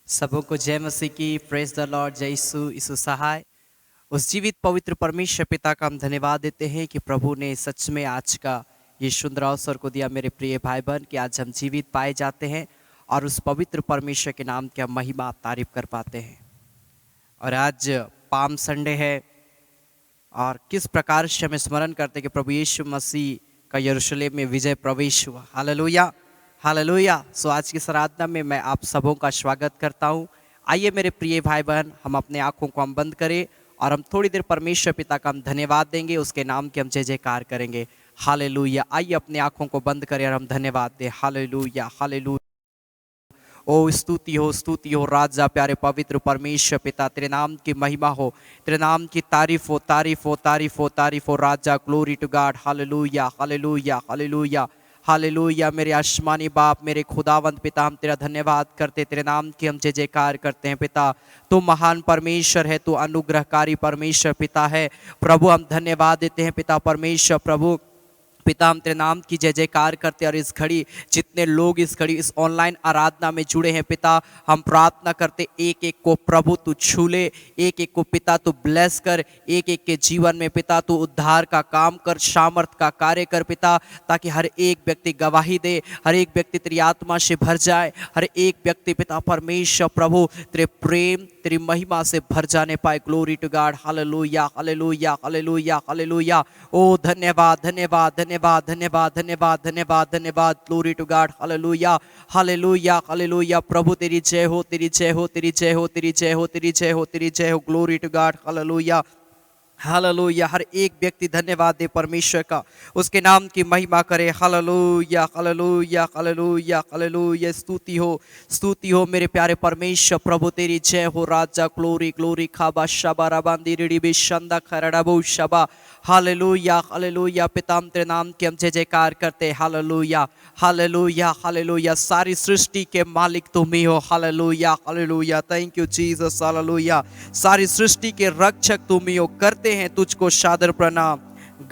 सबों को जय मसीह की। Praise the Lord. जय यीशु सहाय। उस जीवित पवित्र परमेश्वर पिता का हम धन्यवाद देते हैं कि प्रभु ने सच में आज का ये सुंदर अवसर को दिया मेरे प्रिय भाई बहन, कि आज हम जीवित पाए जाते हैं और उस पवित्र परमेश्वर के नाम की हम महिमा तारीफ कर पाते हैं। और आज पाम संडे है और किस प्रकार से हमें स्मरण करते कि प्रभु यीशु मसीह का यरूशलेम में विजय प्रवेश हुआ। Hallelujah hallelujah. सो आज की आराधना में मैं आप सबों का स्वागत करता हूँ। आइए मेरे प्रिय भाई बहन, हम अपने आँखों को हम बंद करें और हम थोड़ी देर परमेश्वर पिता का हम धन्यवाद देंगे, उसके नाम के हम जय जयकार करेंगे। हालेलुया। आइए अपने आँखों को बंद करें और हम धन्यवाद दें। Hallelujah hallelujah. ओ स्तुति हो राजा प्यारे पवित्र परमेश्वर पिता, तेरे नाम की महिमा हो, तेरे नाम की तारीफ हो, तारीफ हो, तारीफ हो, तारीफ हो राजा। Glory to God. Hallelujah hallelujah hallelujah hallelujah. मेरे आसमानी बाप, मेरे खुदावंत पिता, हम तेरा धन्यवाद करते, तेरे नाम की हम जय जयकार करते हैं पिता। तू महान परमेश्वर है, तू अनुग्रहकारी परमेश्वर पिता है प्रभु। हम धन्यवाद देते हैं पिता परमेश्वर। प्रभु पिता, हम तेरे नाम की जय जयकार करते हैं। और इस घड़ी जितने लोग इस घड़ी इस ऑनलाइन आराधना में जुड़े हैं पिता, हम प्रार्थना करते एक एक को प्रभु तू छू ले, एक एक को पिता तू ब्लेस कर, एक एक के जीवन में पिता तू उद्धार का काम कर, सामर्थ का कार्य कर पिता, ताकि हर एक व्यक्ति गवाही दे, हर एक व्यक्ति तेरी आत्मा से भर जाए, हर एक व्यक्ति पिता परमेश्वर प्रभु तेरे प्रेम तेरी महिमा से भर जाने पाए। Glory to God. Hallelujah hallelujah hallelujah hallelujah. ओ धन्यवाद धन्यवाद धन्यवाद धन्यवाद धन्यवाद धन्यवाद धन्यवाद। Glory to God. Hallelujah hallelujah hallelujah. प्रभु तेरी जय हो, तेरी जय हो, तेरी जय हो, तेरी जय हो, तेरी जय हो, तेरी जय हो। Glory to God. Hallelujah hallelujah. हर एक व्यक्ति धन्यवाद दे परमेश्वर का, उसके नाम की महिमा करे। Hallelujah hallelujah hallelujah hallelujah. स्तुति हो मेरे प्यारे परमेश्वर प्रभु, तेरी जय हो राजा। ग्लोरी ग्लोरी खाबा शबा रबांदी रिडी बेशंदा खरड़ाबो शबा। Hallelujah hallelujah. पिता, हम तेरे नाम की हम जय जयकार करते। Hallelujah hallelujah hallelujah. सारी सृष्टि के मालिक तुम ही हो। Hallelujah hallelujah. Thank you Jesus. Hallelujah. सारी सृष्टि के रक्षक तुम ही हो। करते हैं तुझको सादर प्रणाम,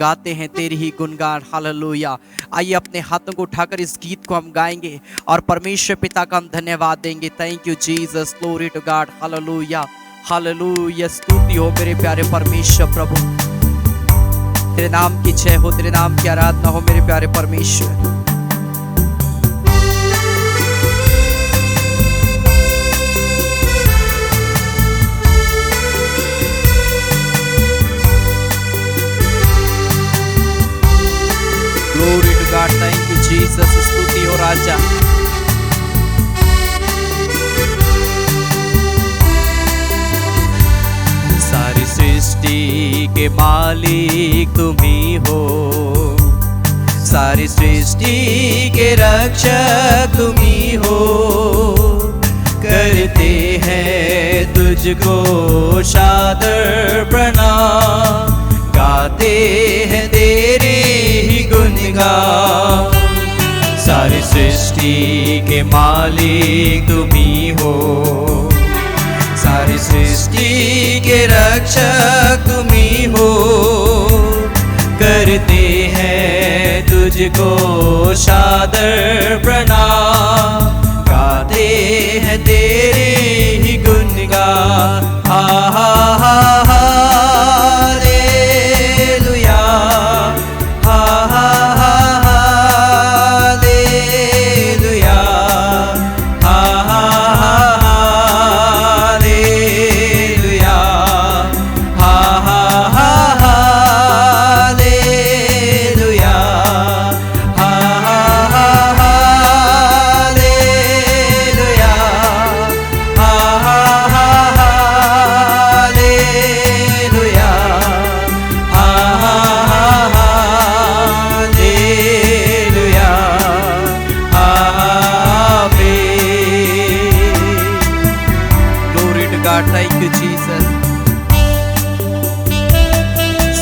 गाते हैं तेरी ही गुणगान। हालेलुया। आइए अपने हाथों को उठाकर इस गीत को हम गाएंगे और परमेश्वर पिता का हम धन्यवाद देंगे। Thank you Jesus. Glory to God. Hallelujah hallelujah. स्तुति हो मेरे प्यारे परमेश्वर प्रभु, तेरे नाम की जय हो, तेरे नाम की आराधना हो मेरे प्यारे परमेश्वर। Glory to God. Thank you Jesus. स्तुति हो राजा। सारी सृष्टि के मालिक तुम ही हो, सारी सृष्टि के रक्षक तुम ही हो। करते हैं तुझको सादर प्रणाम, गाते हैं तेरे ही गुणगान। सारी सृष्टि के मालिक तुम ही हो, सारी सृष्टि के रक्षक तुम ही हो। करते हैं तुझको सादर प्रणाम, गाते हैं तेरे ही गुणगान। हा हा हा हा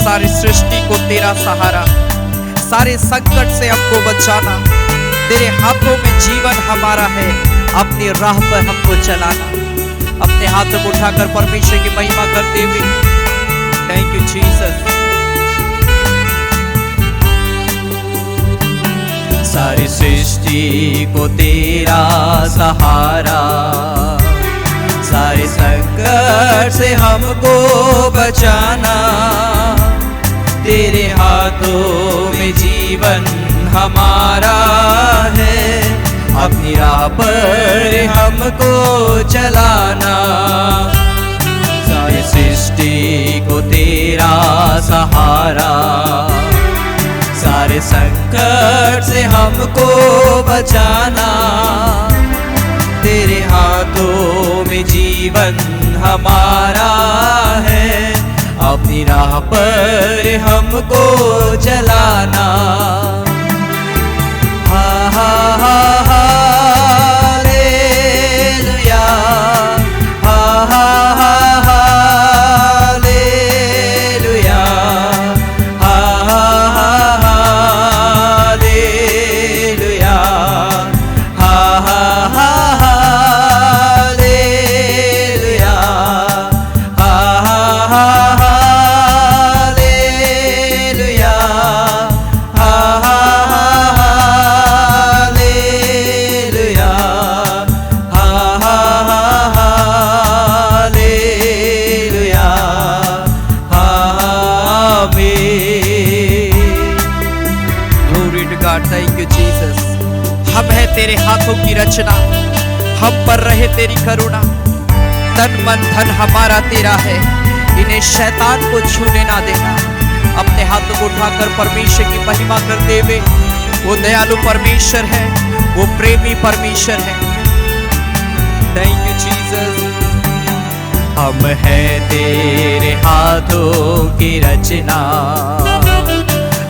सारी सृष्टि को तेरा सहारा, सारे संकट से हमको बचाना, तेरे हाथों में जीवन हमारा है, अपनी राह पर हमको चलाना। अपने हाथों को उठाकर परमेश्वर की महिमा करते हुए थैंक यू जीसस। सारी सृष्टि को तेरा सहारा, सारे संकट से हमको बचाना, तेरे हाथों में जीवन हमारा है, अपनी राह पर हमको चलाना। सारी सृष्टि को तेरा सहारा, सारे संकट से हमको बचाना, तेरे हाथों में जीवन हमारा है, अपनी राह पर हमको चलाना। हा हा हा हालेलुया, हा हा हा हालेलुया, हा हा हा हालेलुया, हा हा हा हालेलुया, हा हा हा हालेलुया, हा हा हा हालेलुया, हा हा हा हालेलुया, आमीन। Glory to God, thank you Jesus। हम है तेरे हाथों की रचना, हम पर रहे तेरी करुणा, तन मन धन हमारा तेरा है, इन्हें शैतान को छूने ना देना। अपने हाथों को उठाकर परमेश्वर की महिमा करते हुए, वो दयालु परमेश्वर है, वो प्रेमी परमेश्वर है। Thank you Jesus. हम हैं तेरे हाथों की रचना,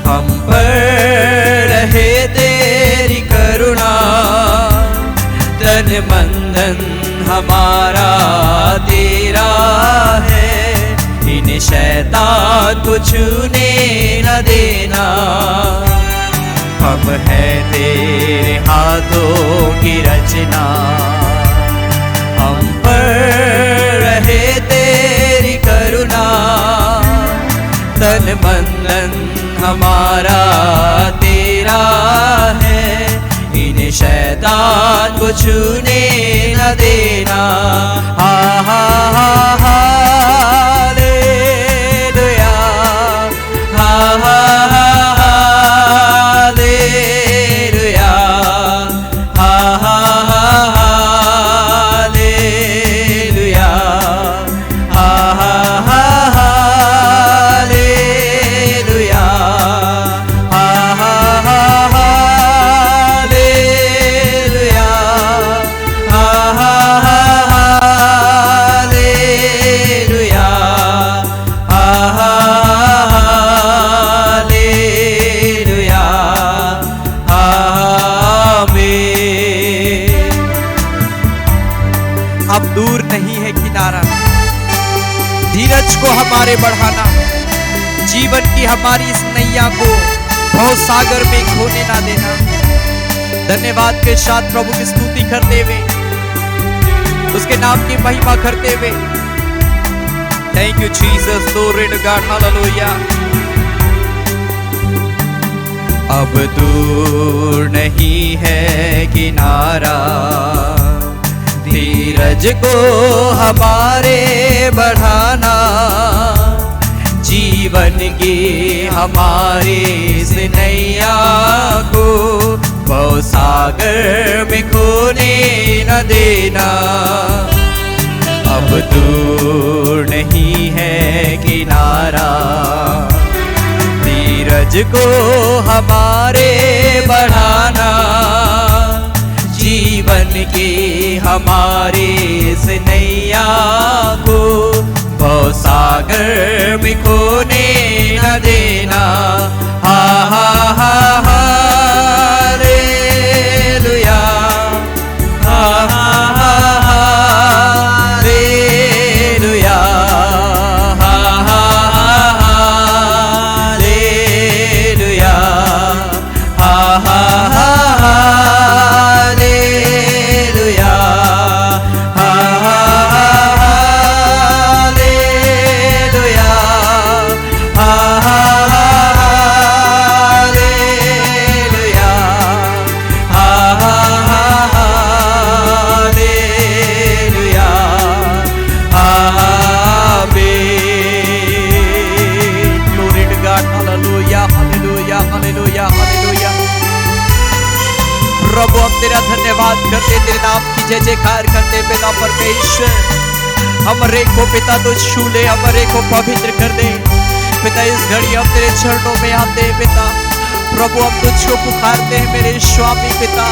हम पर रहे तेरी करुणा, तन मन धन हमारा तेरा है, इन्हें शैतान को छूने न देना। हम हैं तेरे हाथों की रचना, हम पर रहे तेरी करुणा, तन मन धन हमारा तेरा है, इन्हें शैतान को छूने न देना। हा हा हा हालेलुया, हा हा हा हालेलुया, हा हा हा हालेलुया, हा हा हा हालेलुया, हा हा हा हालेलुया, हा हा हा हालेलुया, हा हा हा हालेलुया, आमीन। अब दूर नहीं है किनारा, धीरज को हमारे बढ़ाना, जीवन की हमारी इस नैया को भव सागर में खोने ना देना। धन्यवाद के साथ प्रभु की स्तुति करते हुए, उसके नाम की महिमा करते हुए, thank you Jesus. Glory to God, hallelujah. अब दूर नहीं है किनारा, धीरज को हमारे बढ़ाना, जीवन की हमारी इस नैया को भव सागर में खोने न देना। अब दूर नहीं है किनारा, धीरज को हमारे बढ़ाना, जीवन की हमारी इस नैया को भव सागर में खोने न देना। हा हा हा हालेलुया, हा हा हा हालेलुया, हा हा हा हालेलुया, हा हा हा हालेलुया, हा हा हा हालेलुया, हा हा हा धन्यवाद करते, तेरे नाम की जय जयकार करते पिता परमेश्वर। हमारे को पिता तो छू ले, हमारे को पवित्र कर दे पिता। इस घड़ी हम तेरे चरणों में आते हैं पिता प्रभु, हम तुझको पुकारते हैं मेरे स्वामी पिता।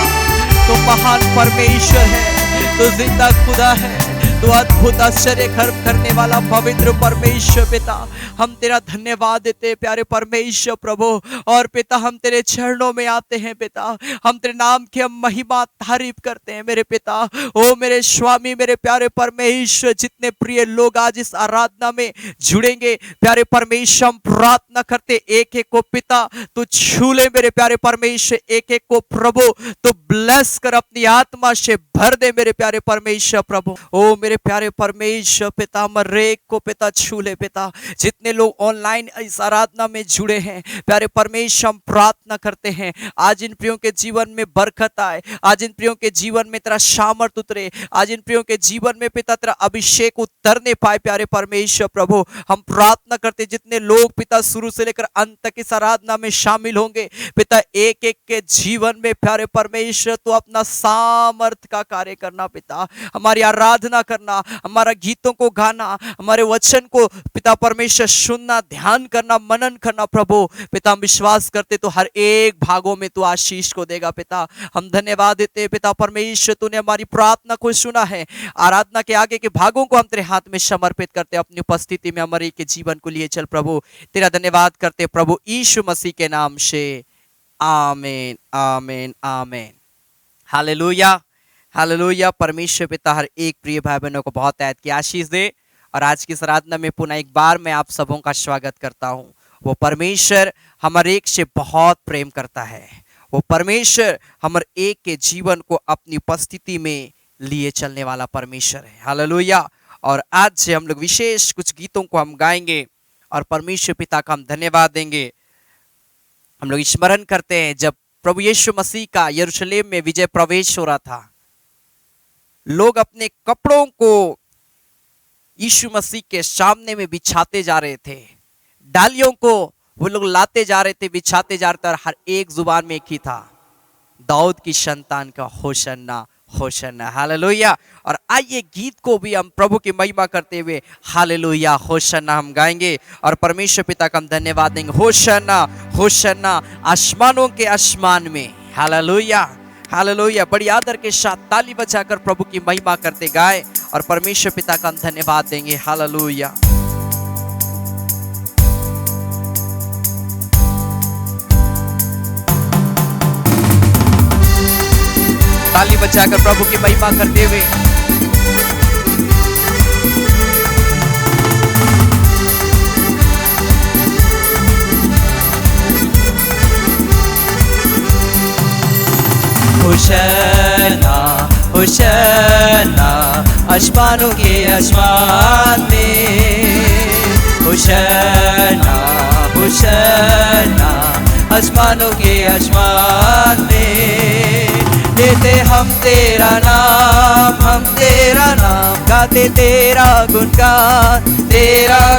तो महान परमेश्वर है, तो जिंदा खुदा है, तो अद्भुत आश्चर्य कर्म करने वाला पवित्र परमेश्वर पिता। हम तेरा धन्यवाद देते प्यारे परमेश्वर प्रभु। और पिता हम तेरे चरणों में आते हैं पिता, हम तेरे नाम की हम महिमा तारीफ करते हैं मेरे पिता। ओ मेरे स्वामी, मेरे प्यारे परमेश्वर, जितने प्रिय लोग आज इस आराधना में जुड़ेंगे प्यारे परमेश्वर, हम प्रार्थना करते एक एक को पिता तो छू ले मेरे प्यारे परमेश्वर। एक एक को प्रभु तो ब्लेस कर, अपनी आत्मा से भर दे मेरे प्यारे परमेश्वर प्रभु। ओ मेरे प्यारे परमेश्वर पिता, मरेक को पिता छू ले पिता। जितने लोग ऑनलाइन इस आराधना में जुड़े हैं प्यारे परमेश्वर, हम प्रार्थना करते हैं आज इन प्रियों के जीवन में बरकत आए, आज इन प्रियों के जीवन में तेरा सामर्थ उतरे, आज इन प्रियों के जीवन में पिता तेरा अभिषेक उतरने पाए प्यारे परमेश्वर प्रभु। हम प्रार्थना करते जितने लोग पिता शुरू से लेकर अंत तक इस आराधना में शामिल होंगे पिता, एक एक के जीवन में प्यारे परमेश्वर तो अपना सामर्थ का कार्य करना पिता। हमारी आराधना करना, हमारा गीतों को गाना, हमारे वचन को पिता परमेश्वर सुनना, ध्यान करना, मनन करना प्रभु पिता। हम विश्वास करते तो हर एक भागों में तू आशीष को देगा पिता। हम धन्यवाद देते पिता परमेश्वर, तूने हमारी प्रार्थना को सुना है। आराधना के आगे के भागों को हम तेरे हाथ में समर्पित करते, अपनी उपस्थिति में हमारे के जीवन को लिए चल प्रभु। तेरा धन्यवाद करते प्रभु यीशु मसीह के नाम से, आमीन आमीन आमीन। Hallelujah hallelujah. परमेश्वर पिता हर एक प्रिय भाई बहनों को बहुत ऐद की आशीष दे। और आज की आराधना में पुनः एक बार मैं आप सबों का स्वागत करता हूं। वो परमेश्वर हमारे एक से बहुत प्रेम करता है। वो परमेश्वर हमारे एक के जीवन को अपनी उपस्थिति में लिए चलने वाला परमेश्वर है। हालेलुया। और आज से हम लोग विशेष कुछ गीतों को हम गाएंगे और परमेश्वर पिता का हम धन्यवाद देंगे। हम लोग स्मरण करते हैं जब प्रभु यीशु मसीह का यरूशलेम में विजय प्रवेश हो रहा था, लोग अपने कपड़ों को यीशु मसीह के सामने में बिछाते जा रहे थे, डालियों को वो लोग लाते जा रहे थे, बिछाते जा रहे थे। और हर एक जुबान में एक ही था, दाऊद की संतान का होशन्ना होशन्ना। हालेलुया। और आइए गीत को भी हम प्रभु की महिमा करते हुए हालेलुया होशन्ना हम गाएंगे और परमेश्वर पिता का हम धन्यवाद देंगे। होशन्ना होशन्ना आसमानों के आसमान में। Hallelujah hallelujah. बड़ी आदर के साथ ताली बजाकर प्रभु की महिमा करते गाए और परमेश्वर पिता का हम धन्यवाद देंगे। हालेलुया। ताली बजाकर प्रभु की महिमा करते हुए होशन्ना होशन्ना आसमानों के आसमान में। होशन्ना होशन्ना आसमानों के आसमान में। लेते हम तेरा नाम गाते तेरा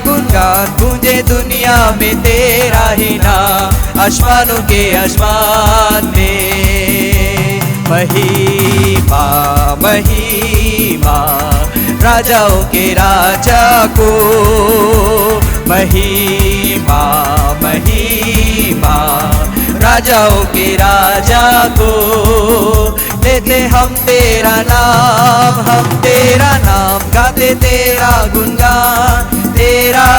गुणगान गूंजे दुनिया में तेरा ही नाम। आसमानों के आसमान में महिमा महिमा राजाओं के राजा को। महिमा महिमा राजाओं के राजा को। लेते हम तेरा नाम गाते तेरा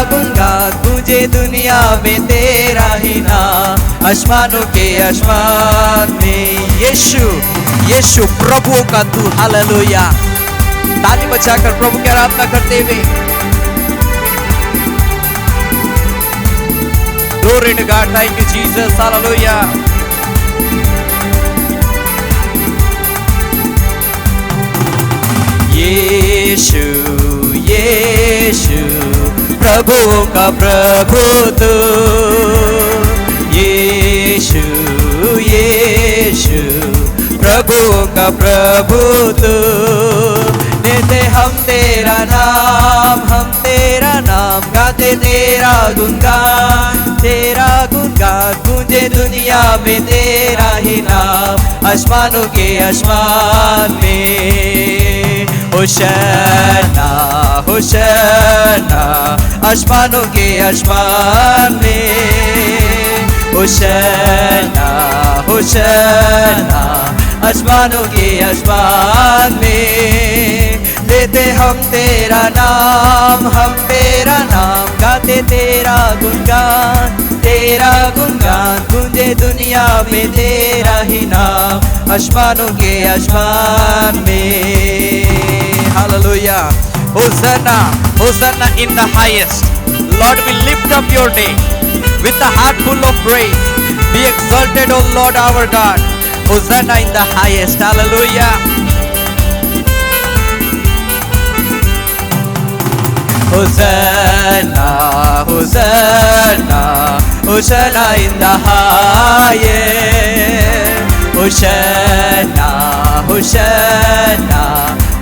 गुणगान तुझे दुनिया में तेरा ही नाम। आसमानों के आसमान में यीशु यीशु प्रभु का तू। हालेलुया। ताली बजाकर प्रभु की आराधना करते हुए Glory to God. Thank you, Jesus. Hallelujah. यीशु यीशु प्रभु का प्रभु तू। यीशु यीशु प्रभु का प्रभु तू। लेते हम तेरा नाम गाते तेरा गुणगान गूंजे दुनिया में तेरा ही नाम, आसमानों के आसमान में। होशन्ना होशन्ना आसमानों के आसमान में। होशन्ना होशन्ना आसमानों के आसमान में। लेते हम तेरा नाम गाते तेरा गुणगान गूंजे दुनिया में तेरा ही नाम, आसमानों के आसमान में। Hallelujah. Hosanna, Hosanna in the highest. Lord, we lift up your name with a heart full of praise. Be exalted, O Lord our God. Hosanna in the highest. Hallelujah. Hosanna, Hosanna, Hosanna in the highest. Hosanna, Hosanna,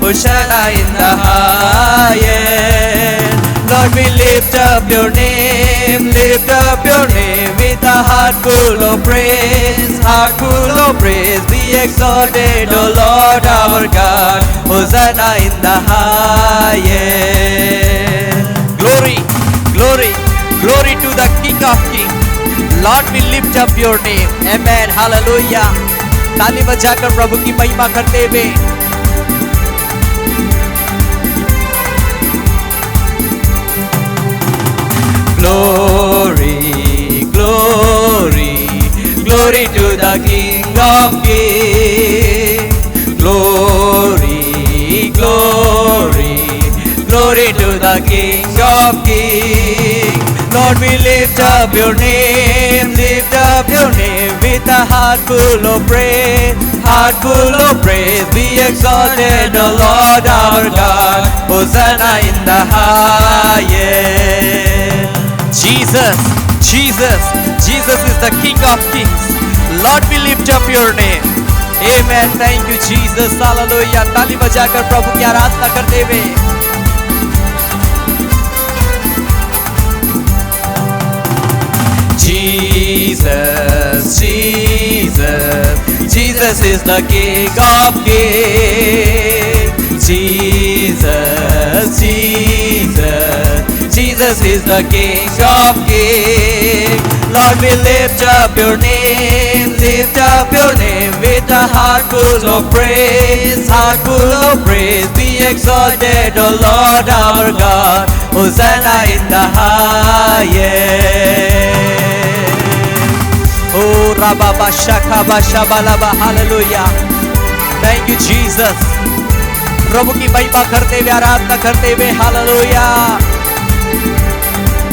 Hosanna in the highest. Lord, we lift up your name with a heart full of praise, Be exalted, O Lord our God. Hosanna in the highest. Glory, glory, glory to the King of Kings. Lord, we lift up your name. Amen. Hallelujah. ताली बजाकर प्रभु की महिमा करते हुए Glory, glory, glory to the King of Kings. Glory, glory, glory to the King of Kings. Lord, we lift up your name with a heart full of praise, Be exalted, O Lord our God. Hosanna in the highest. Jesus, Jesus, Jesus is the King of Kings. Lord, we lift up your name. Amen. Thank you, Jesus. Hallelujah. ताली बजाकर प्रभु की आराधना करते हुए Jesus, Jesus, Jesus is the King of Kings. Jesus, Jesus, Jesus is the King of Kings. Lord, we lift up your name with a heart full of praise, Be exalted, O Lord our God. Hosanna in the highest. Oh, Rababa Shakaba Shabalaba. Hallelujah. Thank you, Jesus. प्रभु की महिमा करते हुए आराधना करते हुए hallelujah.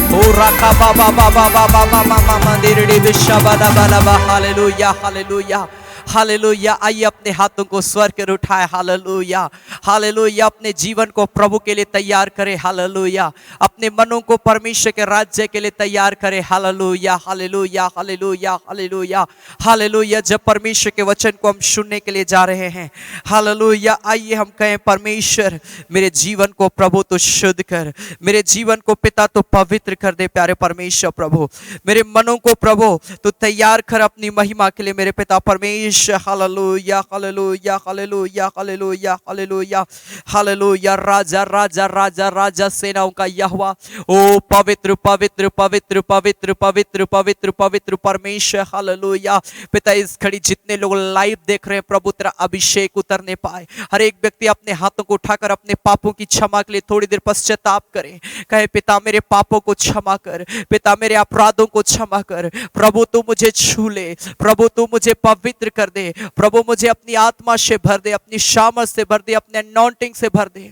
ओ राखा बाबा बाबा बाबा मामा मामा देरड़ी विशाबाला बाला हालेलुया हालेलुया हालेलुया। आइए अपने हाथों को स्वर कर उठाए। Hallelujah hallelujah. अपने जीवन को प्रभु के लिए तैयार करें। हालेलुया। अपने मनों को परमेश्वर के राज्य के लिए तैयार करें। Hallelujah hallelujah hallelujah hallelujah hallelujah. जब परमेश्वर के वचन को हम सुनने के लिए जा रहे हैं, हालेलुया, आइए हम कहें, परमेश्वर मेरे जीवन को प्रभु तो शुद्ध कर, मेरे जीवन को पिता तो पवित्र कर दे। प्यारे परमेश्वर प्रभु, मेरे मनों को प्रभु तो तैयार कर अपनी महिमा के लिए मेरे पिता परमेश्वर। Hallelujah hallelujah hallelujah hallelujah hallelujah hallelujah. राजा राजा राजा राजा सेनाओं का यहोवा, ओ पवित्र पवित्र पवित्र पवित्र पवित्र पवित्र पवित्र परमेश्वर। हालेलुया। पिता, इस घड़ी जितने लोग लाइव देख रहे हैं प्रभु, तेरा अभिषेक उतरने पाए। हर एक व्यक्ति अपने हाथों को उठाकर अपने पापों की क्षमा के लिए थोड़ी देर पश्चाताप करे। कहे, पिता मेरे पापों को क्षमा कर, पिता मेरे अपराधों को क्षमा कर। प्रभु तू मुझे छू ले, प्रभु तू मुझे पवित्र कर दे, प्रभु मुझे अपनी आत्मा से भर दे, अपनी सामर्थ से भर दे, अपने अनॉइंटिंग से भर दे।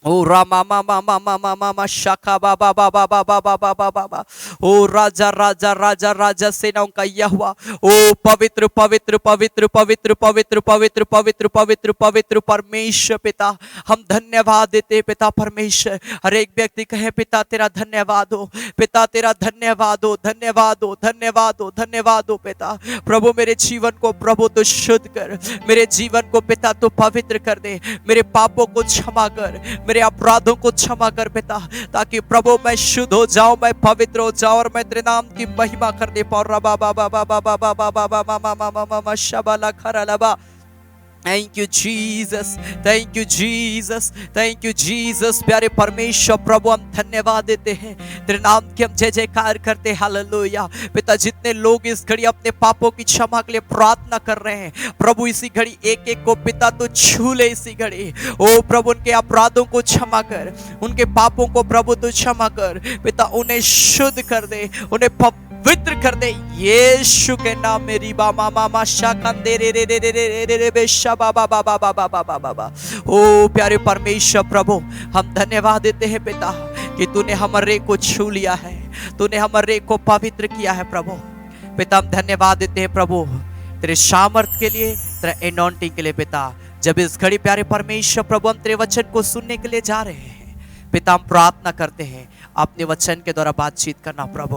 ओ रामा मामा मामा मामा मा शाखा बाबा बाबा बाबा बाबा बाबा बा ओ राजा राजा राजा राजा सेनाओं का यहोवा। ओ पवित्र पवित्र पवित्र पवित्र पवित्र पवित्र पवित्र पवित्र पवित्र परमेश्वर पिता, हम धन्यवाद देते हैं पिता परमेश्वर। हर एक व्यक्ति कहे पिता तेरा धन्यवाद हो, पिता तेरा धन्यवाद हो, धन्यवाद हो, धन्यवाद हो, धन्यवाद हो पिता। प्रभु मेरे जीवन को प्रभु तो शुद्ध कर, मेरे जीवन को पिता तो पवित्र कर दे, मेरे पापों को क्षमा कर, मेरे अपराधों को क्षमा कर पिता, ताकि प्रभु मैं शुद्ध हो जाऊं, मैं पवित्र हो जाऊं और मैं तेरे नाम की महिमा करने पाऊं। बाबा बाबा बाबा बाबा बाबा मामा मामा मामा शबाला खरालबा। Thank you Jesus, thank you Jesus, thank you Jesus. प्यारे परमेश्वर प्रभु हम धन्यवाद देते हैं, तेरे नाम की हम जय जयकार करते हैं। हालेलुया पिता, जितने लोग इस घड़ी अपने पापों की क्षमा के लिए प्रार्थना कर रहे हैं प्रभु, इसी घड़ी एक एक को पिता तो छू ले इसी घड़ी। ओ प्रभु उनके अपराधों को क्षमा कर, उनके पापों को प्रभु तो क्षमा कर पिता, उन्हें शुद्ध कर दे, उन्हें पवित्र कर दे यीशु के नाम में। रिबा मामा माशा कंदे रे रे रे रे रे रे रे बेशा बाबा बाबा बाबा बाबा बाबा। ओ प्यारे परमेश्वर प्रभु हम धन्यवाद देते हैं पिता कि तूने हमारे को छू लिया है, तूने हमारे को पवित्र किया है प्रभु। पिता हम धन्यवाद देते हैं प्रभु तेरे सामर्थ के लिए, तेरे एनॉन्टिंग के लिए पिता। जब इस घड़ी प्यारे परमेश्वर प्रभु हम तेरे वचन को सुनने के लिए जा रहे हैं पिता, हम प्रार्थना करते हैं अपने वचन के द्वारा बातचीत करना प्रभु,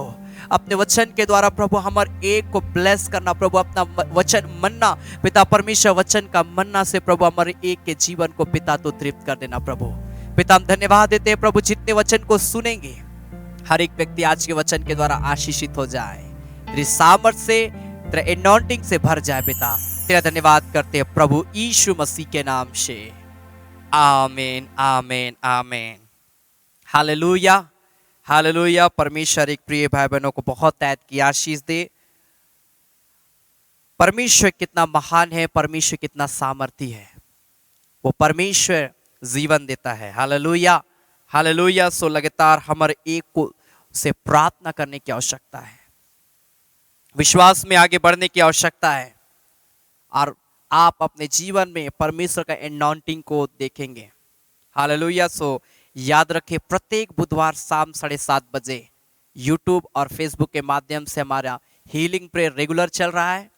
अपने वचन के द्वारा प्रभु हमारे एक को ब्लेस करना प्रभु, अपना वचन मन्ना पिता परमेश्वर, वचन का मन्ना से प्रभु हमारे एक के जीवन को पिता तो तृप्त कर देना प्रभु। पिता हम धन्यवाद देते हैं प्रभु, जितने वचन को सुनेंगे हर एक व्यक्ति आज के वचन के द्वारा आशीषित हो जाए, तेरी सामर्थ से, तेरे एनॉन्टिंग से भर जाए पिता। तेरा धन्यवाद करते हैं प्रभु यीशु मसीह के नाम से, आमीन आमीन आमीन। Hallelujah hallelujah. परमेश्वर एक प्रिय भाई बहनों को बहुत ऐद की आशीष दे। परमेश्वर कितना महान है, परमेश्वर कितना सामर्थी है, वो परमेश्वर जीवन देता है। Hallelujah hallelujah. सो लगातार हमारे एक को से प्रार्थना करने की आवश्यकता है, विश्वास में आगे बढ़ने की आवश्यकता है, और आप अपने जीवन में परमेश्वर का एनॉन्टिंग को देखेंगे। हालेलुया। सो याद रखें प्रत्येक बुधवार शाम 7:30 बजे यूट्यूब और फेसबुक के माध्यम से हमारा हीलिंग प्रेयर रेगुलर चल रहा है।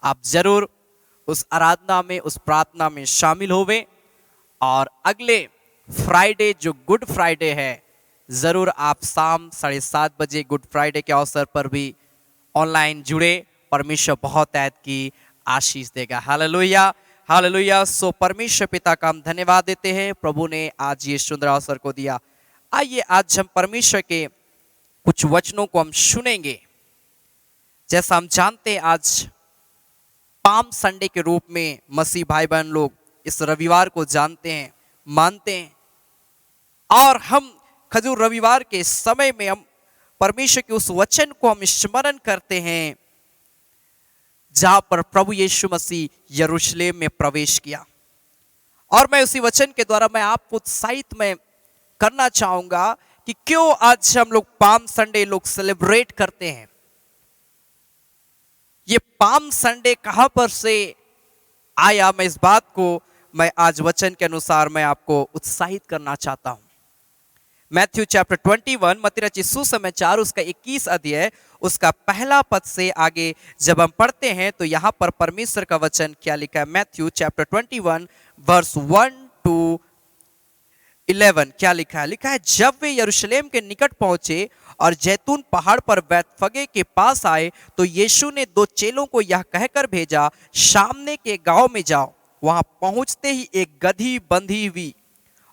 आप जरूर उस आराधना में, उस प्रार्थना में शामिल होवें, और अगले फ्राइडे जो गुड फ्राइडे है जरूर आप शाम 7:30 बजे गुड फ्राइडे के अवसर पर भी ऑनलाइन जुड़े। परमेश्वर बहुत ऐद की आशीष देगा। Hallelujah hallelujah. सो परमेश्वर पिता का हम धन्यवाद देते हैं, प्रभु ने आज ये सुंदर अवसर को दिया। आइए आज हम परमेश्वर के कुछ वचनों को हम सुनेंगे। जैसा हम जानते हैं आज पाम संडे के रूप में मसीह भाई बहन लोग इस रविवार को जानते हैं, मानते हैं, और हम खजूर रविवार के समय में हम परमेश्वर के उस वचन को हम स्मरण करते हैं जहां पर प्रभु यीशु मसीह यरूशलेम में प्रवेश किया। और मैं उसी वचन के द्वारा मैं आपको उत्साहित में करना चाहूंगा कि क्यों आज हम लोग पाम संडे लोग सेलिब्रेट करते हैं। ये पाम संडे कहां पर से आया, मैं इस बात को मैं आज वचन के अनुसार मैं आपको उत्साहित करना चाहता हूं। मैथ्यू चैप्टर 21 मत्ती रचित सुसमाचार उसका 21 अध्याय उसका पहला पद से आगे जब हम पढ़ते हैं तो यहां पर परमेश्वर का वचन क्या लिखा है। मैथ्यू चैप्टर 21 वर्स 1 to 11 क्या लिखा है। लिखा है, जब वे यरूशलेम के निकट पहुंचे और जैतून पहाड़ पर बैतफगे के पास आए तो यीशु ने 2 चेलों को यह कहकर भेजा, सामने के गांव में जाओ, वहां पहुंचते ही एक गधी बंधी हुई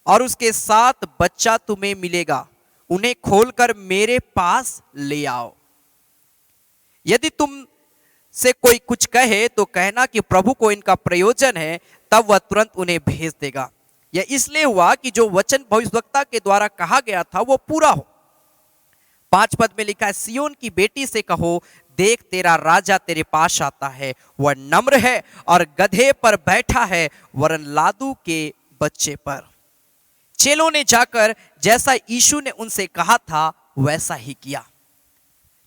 और उसके साथ बच्चा तुम्हें मिलेगा, उन्हें खोलकर मेरे पास ले आओ। यदि तुम से कोई कुछ कहे तो कहना कि प्रभु को इनका प्रयोजन है, तब वह तुरंत उन्हें भेज देगा। यह इसलिए हुआ कि जो वचन भविष्यवक्ता के द्वारा कहा गया था वो पूरा हो। 5 पद में लिखा है, सियोन की बेटी से कहो, देख तेरा राजा तेरे पास आता है, वह नम्र है और गधे पर बैठा है, वरन लादू के बच्चे पर। चेलों ने जाकर जैसा यीशु ने उनसे कहा था वैसा ही किया।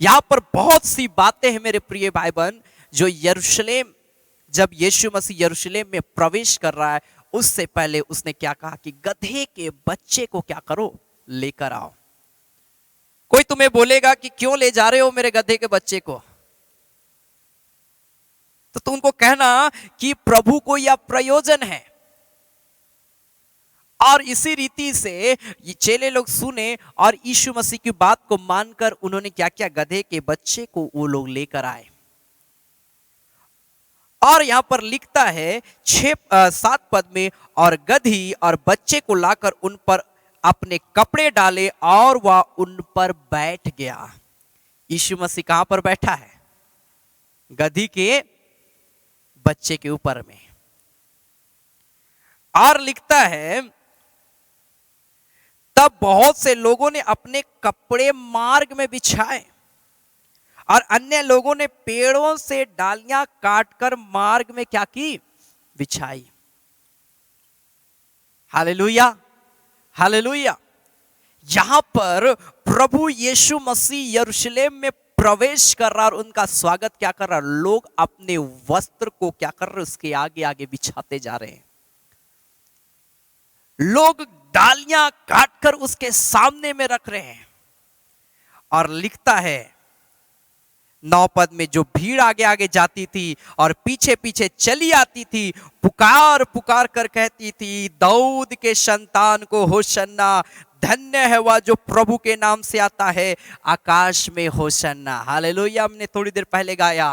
यहां पर बहुत सी बातें हैं मेरे प्रिय भाई बहन, जो यरूशलेम, जब यीशु मसीह यरूशलेम में प्रवेश कर रहा है उससे पहले उसने क्या कहा कि गधे के बच्चे को क्या करो, लेकर आओ। कोई तुम्हें बोलेगा कि क्यों ले जा रहे हो मेरे गधे के बच्चे को, तो तुम उनको कहना कि प्रभु को यह प्रयोजन है। और इसी रीति से ये चेले लोग सुने और यीशु मसीह की बात को मानकर उन्होंने क्या किया, गधे के बच्चे को वो लोग लेकर आए। और यहां पर लिखता है 7 पद में, और गधी और बच्चे को लाकर उन पर अपने कपड़े डाले और वह उन पर बैठ गया। यीशु मसीह कहां पर बैठा है? गधी के बच्चे के ऊपर में। और लिखता है तब बहुत से लोगों ने अपने कपड़े मार्ग में बिछाए और अन्य लोगों ने पेड़ों से डालियां काटकर मार्ग में क्या की, बिछाई। Hallelujah, hallelujah. यहां पर प्रभु यीशु मसीह यरूशलेम में प्रवेश कर रहा और उनका स्वागत क्या कर रहा, लोग अपने वस्त्र को क्या कर रहे, उसके आगे आगे बिछाते जा रहे हैं। लोग डालियां काटकर उसके सामने में रख रहे हैं। और लिखता है 9 पद में, जो भीड़ आगे आगे जाती थी और पीछे पीछे चली आती थी, पुकार पुकार कर कहती थी, दाऊद के संतान को होशन्ना, धन्य है वह जो प्रभु के नाम से आता है, आकाश में होशन्ना। हालेलुया। हमने थोड़ी देर पहले गाया,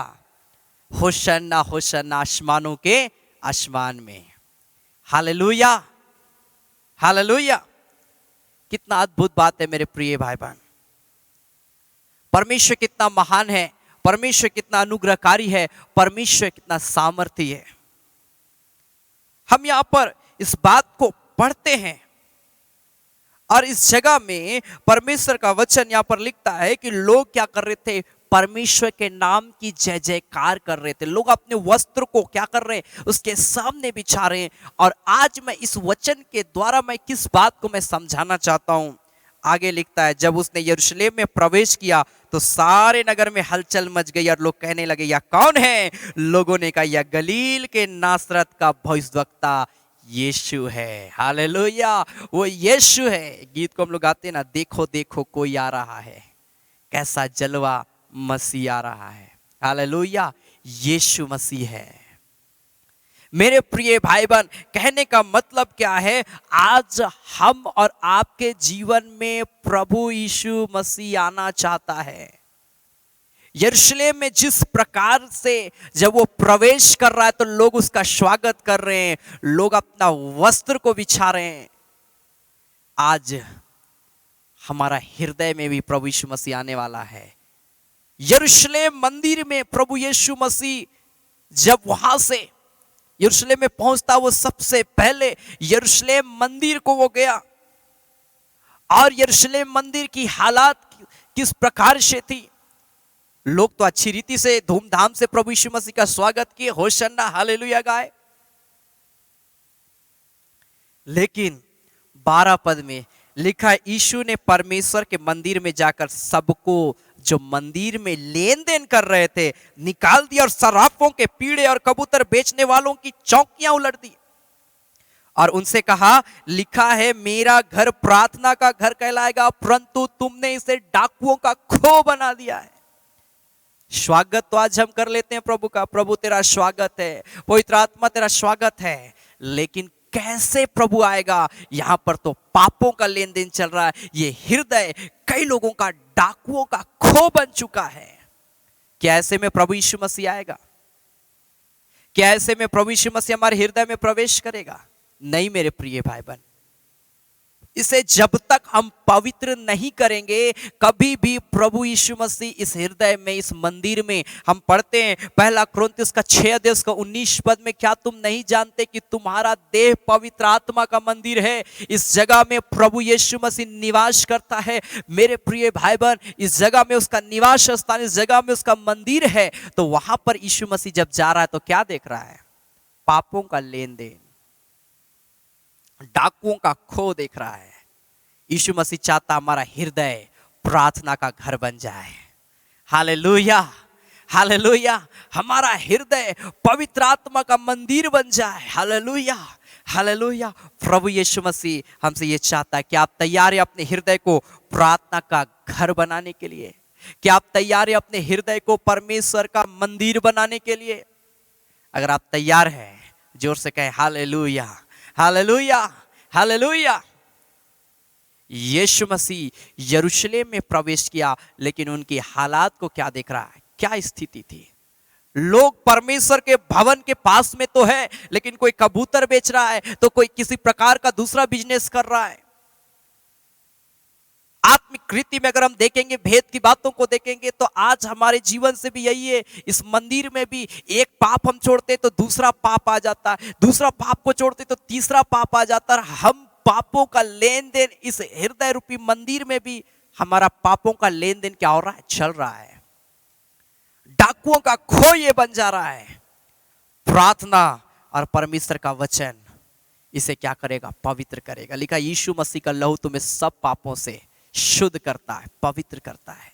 होशन्ना होशन्ना आसमानों के आसमान में। Hallelujah, hallelujah. कितना अद्भुत बात है मेरे प्रिय भाई बहन। परमेश्वर कितना महान है, परमेश्वर कितना अनुग्रहकारी है, परमेश्वर कितना सामर्थी है। हम यहां पर इस बात को पढ़ते हैं और इस जगह में परमेश्वर का वचन यहां पर लिखता है कि लोग क्या कर रहे थे, परमेश्वर के नाम की जय जयकार कर रहे थे। लोग अपने वस्त्र को क्या कर रहे हैं, उसके सामने बिछा रहे हैं। और आज मैं इस वचन के द्वारा मैं किस बात को मैं समझाना चाहता हूं, आगे लिखता है, जब उसने यरूशलेम में प्रवेश किया तो सारे नगर में हलचल मच गई और लोग कहने लगे, यह कौन है? लोगों ने कहा, यह गलील के नासरत का भविष्यद्वक्ता यीशु है। हालेलुया, वो यीशु है। गीत को हम लोग गाते हैं ना, देखो देखो कोई आ रहा है, कैसा जलवा मसीह आ रहा है। हालेलुया, यीशु मसीह है। मेरे प्रिय भाई बहन, कहने का मतलब क्या है, आज हम और आपके जीवन में प्रभु यीशु मसीह आना चाहता है। यरूशलेम में जिस प्रकार से जब वो प्रवेश कर रहा है तो लोग उसका स्वागत कर रहे हैं, लोग अपना वस्त्र को बिछा रहे हैं। आज हमारा हृदय में भी प्रभु यीशु मसीह आने वाला है। यरूशलेम मंदिर में प्रभु यीशु मसीह जब वहां से यरूशलेम में पहुंचता, वो सबसे पहले यरूशलेम मंदिर को वो गया। और यरूशलेम मंदिर की हालात किस प्रकार से थी, लोग तो अच्छी रीति से धूमधाम से प्रभु यीशु मसीह का स्वागत किए, होशन्ना हालेलुया गाए। लेकिन 12 पद में लिखा, यीशु ने परमेश्वर के मंदिर में जाकर सबको जो मंदिर में लेन देन कर रहे थे निकाल दिया और सराफों के पीड़े और कबूतर बेचने वालों की चौकियां उलट दी और उनसे कहा, लिखा है मेरा घर प्रार्थना का घर कहलाएगा, परंतु तुमने इसे डाकुओं का खो बना दिया है। स्वागत तो आज हम कर लेते हैं प्रभु का, प्रभु तेरा स्वागत है, पवित्र आत्मा तेरा स्वागत है, लेकिन कैसे प्रभु आएगा? यहां पर तो पापों का लेन देन चल रहा है। ये हृदय कई लोगों का डाकुओं का खो बन चुका है। क्या ऐसे में प्रभु यीशु मसीह आएगा? क्या ऐसे में प्रभु यीशु मसीह हमारे हृदय में प्रवेश करेगा? नहीं मेरे प्रिय भाई बहन, इसे जब तक हम पवित्र नहीं करेंगे, कभी भी प्रभु यीशु मसीह इस हृदय में, इस मंदिर में, हम पढ़ते हैं 1 कुरिन्थियों का 6:19 पद में, क्या तुम नहीं जानते कि तुम्हारा देह पवित्र आत्मा का मंदिर है, इस जगह में प्रभु यीशु मसीह निवास करता है। मेरे प्रिय भाई बहन, इस जगह में उसका निवास स्थान, इस जगह में उसका मंदिर है। तो वहां पर यीशु मसीह जब जा रहा है तो क्या देख रहा है? पापों का लेन देन, डाकुओं का खो देख रहा है। यीशु मसीह चाहता हमारा हृदय प्रार्थना का घर बन जाए। Hallelujah, hallelujah. हमारा हृदय पवित्र आत्मा का मंदिर बन जाए। Hallelujah, hallelujah. प्रभु यीशु मसीह हमसे ये चाहता है कि आप तैयार हैं अपने हृदय को प्रार्थना का घर बनाने के लिए? क्या आप तैयार हैं अपने हृदय को परमेश्वर का मंदिर बनाने के लिए? अगर आप तैयार हैं, जोर से कहें हालेलुया, हालेलुया, हालेलुया। यीशु मसीह यरूशलेम में प्रवेश किया, लेकिन उनकी हालात को क्या देख रहा है? क्या स्थिति थी? लोग परमेश्वर के भवन के पास में तो है, लेकिन कोई कबूतर बेच रहा है, तो कोई किसी प्रकार का दूसरा बिजनेस कर रहा है। आत्मिक कृति में अगर हम देखेंगे, भेद की बातों को देखेंगे, तो आज हमारे जीवन से भी यही है। इस मंदिर में भी एक पाप हम छोड़ते तो दूसरा पाप आ जाता है, दूसरा पाप को छोड़ते तो तीसरा पाप आ जाता है। हम पापों का लेन देन इस हृदय रूपी मंदिर में भी हमारा पापों का लेन देन क्या हो रहा है? चल रहा है। डाकुओं का खो ये बन जा रहा है। प्रार्थना और परमेश्वर का वचन इसे क्या करेगा? पवित्र करेगा। लिखा यीशु मसीह का लहू तुम्हें सब पापों से शुद्ध करता है, पवित्र करता है।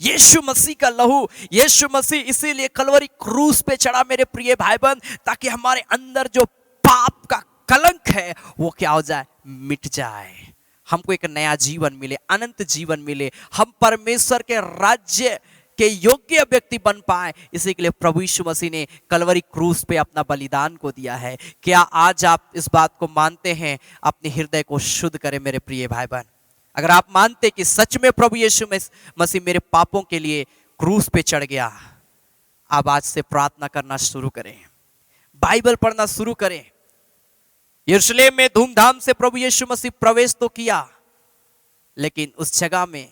यीशु मसीह का लहू, यीशु मसीह इसीलिए कलवरी क्रूस पे चढ़ा मेरे प्रिय भाई बहन, ताकि हमारे अंदर जो पाप का कलंक है वो क्या हो जाए? मिट जाए। हमको एक नया जीवन मिले, अनंत जीवन मिले, हम परमेश्वर के राज्य के योग्य व्यक्ति बन पाए। इसी के लिए प्रभु यीशु मसीह ने कलवरी क्रूस पे अपना बलिदान को दिया है। क्या आज आप इस बात को मानते हैं? अपने हृदय को शुद्ध करें मेरे प्रिय भाई बहन। अगर आप मानते कि सच में प्रभु यीशु मसीह मेरे पापों के लिए क्रूस पे चढ़ गया, आप आज से प्रार्थना करना शुरू करें, बाइबल पढ़ना शुरू करें। यरूशलेम में धूमधाम से प्रभु यीशु मसीह प्रवेश तो किया, लेकिन उस जगह में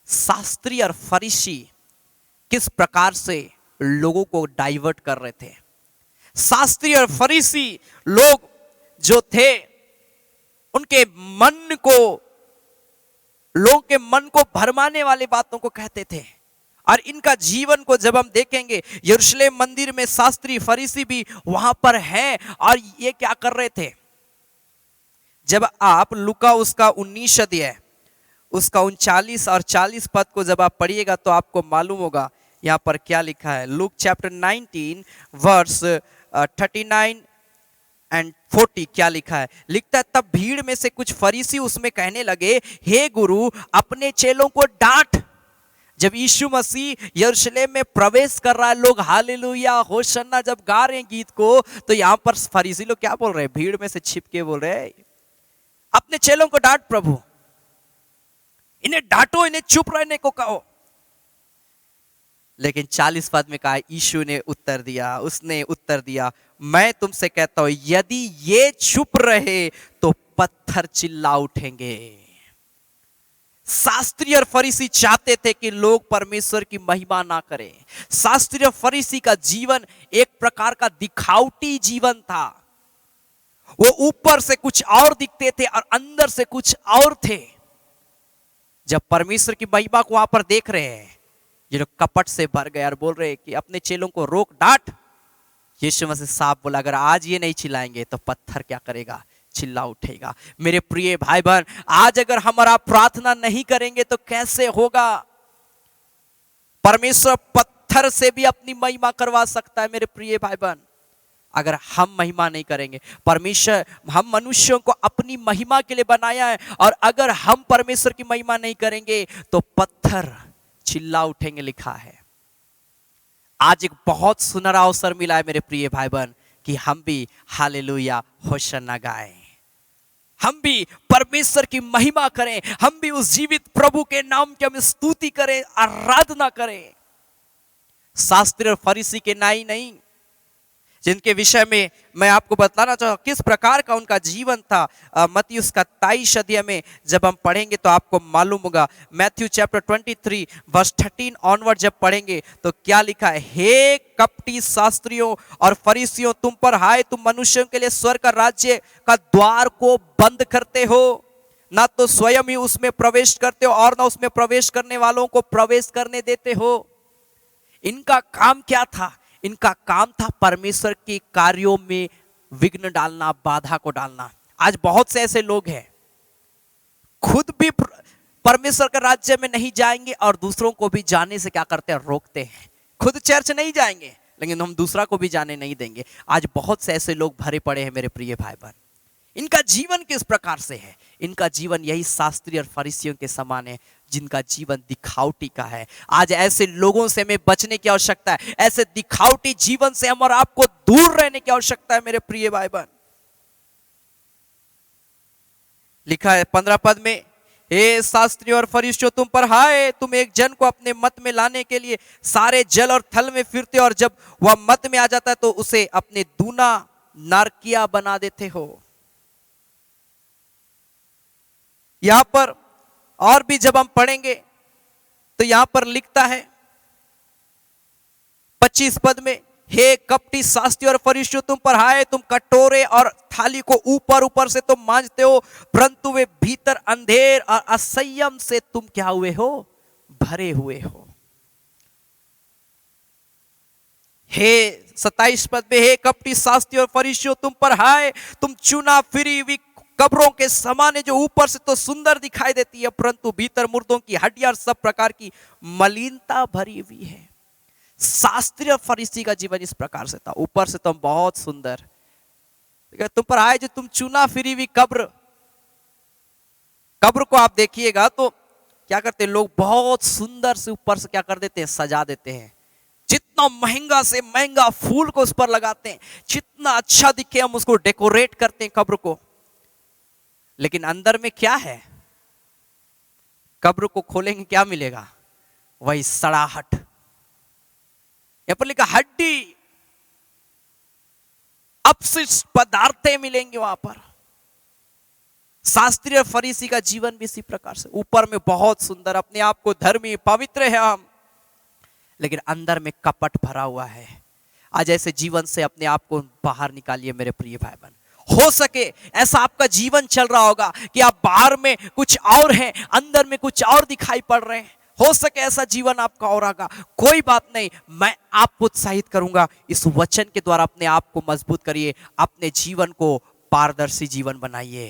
शास्त्री और फरीसी किस प्रकार से लोगों को डाइवर्ट कर रहे थे। शास्त्री और फरीसी लोग जो थे, उनके मन को, लोगों के मन को भरमाने वाली बातों को कहते थे। और इनका जीवन को जब हम देखेंगे, यरूशलेम मंदिर में शास्त्री फरीसी भी वहां पर हैं, और ये क्या कर रहे थे? जब आप लूका उसका 19 अध्याय उसका 39 और 40 पद को जब आप पढ़िएगा तो आपको मालूम होगा यहाँ पर क्या लिखा है। लूक चैप्टर 19 वर्स 39 एंड 40 क्या लिखा है? लिखता है, तब भीड़ में से कुछ फरीसी उसमें कहने लगे, हे गुरु, अपने चेलों को डांट। जब यीशु मसीह यरूशलेम में प्रवेश कर रहा है, लोग हालेलुया होशन्ना जब गा रहे हैं गीत को, तो यहाँ पर फरीसी लोग क्या बोल रहे हैं? भीड़ में से छिप के बोल रहे हैं, अपने चेलों को डांट प्रभु, इन्हें डांटो, इन्हें चुप रहने को कहो। लेकिन 40 पद में कहा, यीशु ने उत्तर दिया, उसने उत्तर दिया, मैं तुमसे कहता हूं, यदि ये चुप रहे तो पत्थर चिल्ला उठेंगे। शास्त्री और फरीसी चाहते थे कि लोग परमेश्वर की महिमा ना करें। शास्त्री और फरीसी का जीवन एक प्रकार का दिखावटी जीवन था। वो ऊपर से कुछ और दिखते थे और अंदर से कुछ और थे। जब परमेश्वर की महिमा को वहां पर देख रहे हैं, ये लोग कपट से भर गए और बोल रहे हैं कि अपने चेलों को रोक, डांट। यीशु मसीह साहब बोला, अगर आज ये नहीं चिल्लाएंगे तो पत्थर क्या करेगा? चिल्ला उठेगा। मेरे प्रिय भाई बहन, आज अगर हमारा प्रार्थना नहीं करेंगे तो कैसे होगा? परमेश्वर पत्थर से भी अपनी महिमा करवा सकता है मेरे प्रिय भाई बहन, अगर हम महिमा नहीं करेंगे। परमेश्वर हम मनुष्यों को अपनी महिमा के लिए बनाया है, और अगर हम परमेश्वर की महिमा नहीं करेंगे तो पत्थर चिल्ला उठेंगे, लिखा है। आज एक बहुत सुनहरा अवसर मिला है मेरे प्रिय भाई बहन कि हम भी हालेलुया होशन्ना गाएं, हम भी परमेश्वर की महिमा करें, हम भी उस जीवित प्रभु के नाम की हम स्तुति करें, आराधना करें। शास्त्री और फरीसी के नाई नहीं, जिनके विषय में मैं आपको बताना चाहूँ किस प्रकार का उनका जीवन था। मत्ती उसका 23 अध्याय में जब हम पढ़ेंगे तो आपको मालूम होगा। मैथ्यू चैप्टर 23 वर्स 13 ऑनवर्ड जब पढ़ेंगे तो क्या लिखा है? हे कपटी शास्त्रियों और फरीसियों, तुम पर हाय, तुम मनुष्यों के लिए स्वर्ग का राज्य का द्वार को बंद करते हो, ना तो स्वयं ही उसमें प्रवेश करते हो और ना उसमें प्रवेश करने वालों को प्रवेश करने देते हो। इनका काम क्या था? इनका काम था परमेश्वर के कार्यों में विघ्न डालना, बाधा को डालना। आज बहुत से ऐसे लोग हैं, खुद भी परमेश्वर के राज्य में नहीं जाएंगे और दूसरों को भी जाने से क्या करते हैं? रोकते हैं। खुद चर्च नहीं जाएंगे लेकिन हम दूसरा को भी जाने नहीं देंगे। आज बहुत से ऐसे लोग भरे पड़े हैं मेरे प्रिय भाई बहन। इनका जीवन किस प्रकार से है? इनका जीवन यही शास्त्री और फरीसियों के समान है, जिनका जीवन दिखावटी का है। आज ऐसे लोगों से हमें बचने की आवश्यकता है। ऐसे दिखावटी जीवन से हम और आपको दूर रहने की आवश्यकता है मेरे प्रिय भाई बहन। लिखा है 15 पद में, हे शास्त्री और फरीसियों तुम पर हाय, तुम एक जन को अपने मत में लाने के लिए सारे जल और थल में फिरते हो, और जब वह मत में आ जाता है तो उसे अपने दूना नारकिया बना देते हो। यहां पर और भी जब हम पढ़ेंगे तो यहां पर लिखता है 25 पद में, हे कपटी शास्त्री और फरीसियों तुम पर हाय, तुम कटोरे और थाली को ऊपर ऊपर से तुम मांजते हो, परंतु वे भीतर अंधेर और असंयम से तुम क्या हुए हो? भरे हुए हो। हे 27 पद में, हे कपटी शास्त्री और फरीसियों तुम पर हाय, तुम चुना फिरी हुई कब्रों के समान है, जो ऊपर से तो सुंदर दिखाई देती है, परंतु भीतर मुर्दों की हड्डियां और सब प्रकार की मलिनता भरी हुई है। शास्त्री और फरीसी का जीवन इस प्रकार से था। ऊपर से तुम बहुत सुंदर, तुम पर आए जो तुम चुना फिरी हुई कब्र को आप देखिएगा तो क्या करते हैं लोग? बहुत सुंदर से ऊपर से क्या कर देते हैं? सजा देते हैं। जितना महंगा से महंगा फूल को उस पर लगाते हैं, जितना अच्छा दिखे हम उसको डेकोरेट करते हैं कब्र को। लेकिन अंदर में क्या है? कब्र को खोलेंगे क्या मिलेगा? वही सड़ाहट। यहां पर लिखा हड्डी, अपशिष्ट पदार्थें मिलेंगे वहां पर। शास्त्री और फरीसी का जीवन भी इसी प्रकार से, ऊपर में बहुत सुंदर, अपने आप को धर्मी पवित्र है हम, लेकिन अंदर में कपट भरा हुआ है। आज ऐसे जीवन से अपने आप को बाहर निकालिए मेरे प्रिय भाई बहन। हो सके ऐसा आपका जीवन चल रहा होगा कि आप बाहर में कुछ और हैं, अंदर में कुछ और दिखाई पड़ रहे हैं। हो सके ऐसा जीवन आपका और होगा, कोई बात नहीं, मैं आपको उत्साहित करूंगा। इस वचन के द्वारा अपने आप को मजबूत करिए, अपने जीवन को पारदर्शी जीवन बनाइए।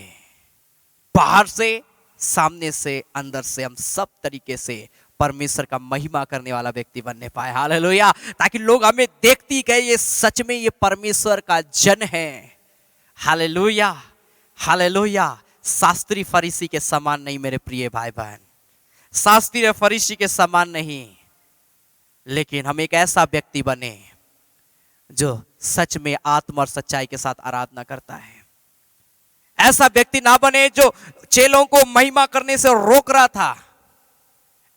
बाहर से, सामने से, अंदर से हम सब तरीके से परमेश्वर का महिमा करने वाला व्यक्ति बनने पाए। हालेलुया। ताकि लोग हमें देखती कहे ये सच में ये परमेश्वर का जन है। Hallelujah, hallelujah. शास्त्री फरीसी के समान नहीं मेरे प्रिय भाई बहन, शास्त्री और फरीसी के समान नहीं, लेकिन हम एक ऐसा व्यक्ति बने जो सच में आत्मा और सच्चाई के साथ आराधना करता है। ऐसा व्यक्ति ना बने जो चेलों को महिमा करने से रोक रहा था।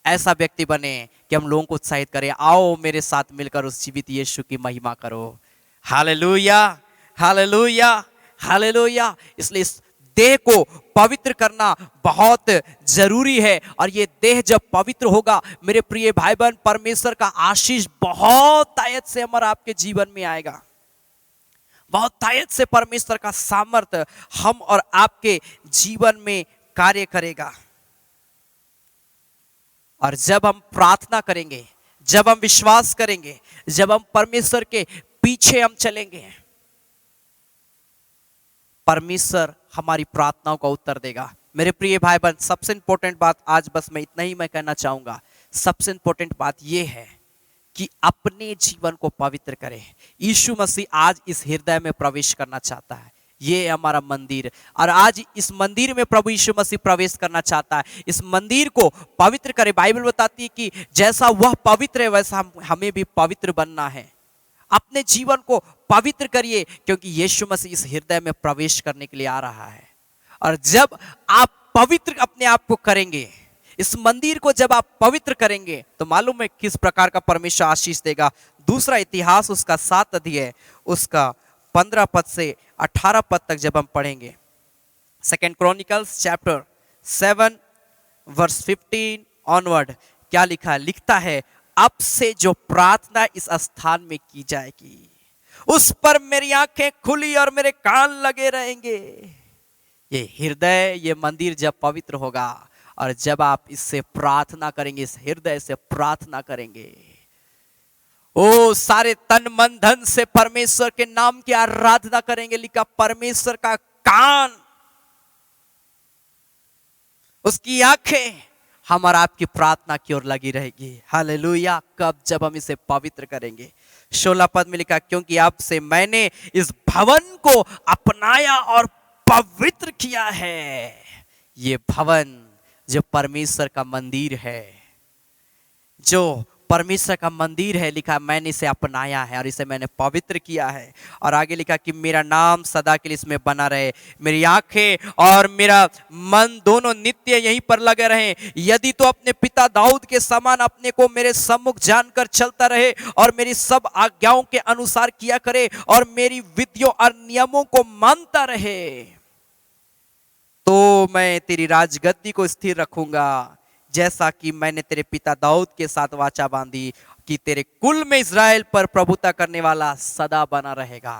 ऐसा व्यक्ति बने कि हम लोगों को उत्साहित करें, आओ मेरे साथ मिलकर उस जीवित यीशु की महिमा करो। Hallelujah, hallelujah, hallelujah. इसलिए इस देह को पवित्र करना बहुत जरूरी है, और ये देह जब पवित्र होगा मेरे प्रिय भाई बहन, परमेश्वर का आशीष बहुत तायत से हमारा आपके जीवन में आएगा। बहुत तायत से परमेश्वर का सामर्थ्य हम और आपके जीवन में कार्य करेगा। और जब हम प्रार्थना करेंगे, जब हम विश्वास करेंगे, जब हम परमेश्वर के पीछे हम चलेंगे, परमेश्वर हमारी प्रार्थनाओं का उत्तर देगा। मेरे प्रिय भाई बहन, सबसे इंपॉर्टेंट बात आज बस मैं इतना ही मैं कहना चाहूंगा। सबसे इंपॉर्टेंट बात यह है कि अपने जीवन को पवित्र करें। यीशु मसीह आज इस हृदय में प्रवेश करना चाहता है। ये हमारा मंदिर, और आज इस मंदिर में प्रभु यीशु मसीह प्रवेश करना चाहता है। इस मंदिर को पवित्र करें। बाइबल बताती है कि जैसा वह पवित्र है वैसा हमें भी पवित्र बनना है। अपने जीवन को पवित्र करिए, क्योंकि यीशु मसीह इस हृदय में प्रवेश करने के लिए आ रहा है। और जब आप पवित्र अपने आप को करेंगे, इस मंदिर को जब आप पवित्र करेंगे, तो मालूम है किस प्रकार का परमेश्वर आशीष देगा। दूसरा इतिहास उसका 7 अध्याय उसका 15 पद से 18 पद तक जब हम पढ़ेंगे, 2 क्रॉनिकल्स चैप्टर 7 वर्स 15 ऑनवर्ड, क्या लिखा है? लिखता है, अब से जो प्रार्थना इस स्थान में की जाएगी उस पर मेरी आंखें खुली और मेरे कान लगे रहेंगे। ये हृदय, ये मंदिर जब पवित्र होगा और जब आप इससे प्रार्थना करेंगे, इस हृदय से प्रार्थना करेंगे, ओ सारे तन मन धन से परमेश्वर के नाम की आराधना करेंगे। लिखा, परमेश्वर का कान, उसकी आंखें हम और आपकी प्रार्थना की ओर लगी रहेगी। हालेलुया। कब? जब हम इसे पवित्र करेंगे, 16 पद में लिखा, क्योंकि आपसे मैंने इस भवन को अपनाया और पवित्र किया है। ये भवन जो परमेश्वर का मंदिर है, जो परमेश्वर का मंदिर है, लिखा मैंने इसे अपनाया है और इसे मैंने पवित्र किया है। और आगे लिखा कि मेरा नाम सदा के लिए इसमें बना रहे, मेरी आंखें और मेरा मन दोनों नित्य यहीं पर लगे रहे। यदि तो अपने पिता दाऊद के समान अपने को मेरे सम्मुख जानकर चलता रहे और मेरी सब आज्ञाओं के अनुसार किया करे और मेरी विधियों और नियमों को मानता रहे, तो मैं तेरी राजगद्दी को स्थिर रखूंगा, जैसा कि मैंने तेरे पिता दाऊद के साथ वाचा बांधी कि तेरे कुल में इज़राइल पर प्रभुता करने वाला सदा बना रहेगा।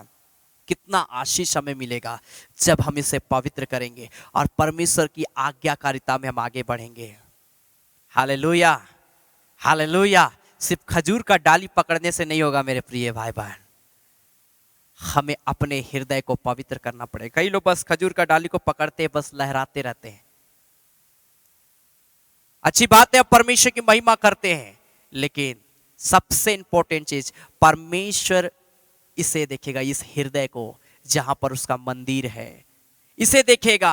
कितना आशीष हमें मिलेगा जब हम इसे पवित्र करेंगे और परमेश्वर की आज्ञाकारिता में हम आगे बढ़ेंगे। Hallelujah, hallelujah. सिर्फ खजूर का डाली पकड़ने से नहीं होगा मेरे प्रिय भाई बहन, हमें अपने हृदय को पवित्र करना पड़ेगा। कई लोग बस खजूर का डाली को पकड़ते बस लहराते रहते हैं। अच्छी बात है, अब परमेश्वर की महिमा करते हैं, लेकिन सबसे इंपॉर्टेंट चीज परमेश्वर इसे देखेगा, इस हृदय को जहां पर उसका मंदिर है, इसे देखेगा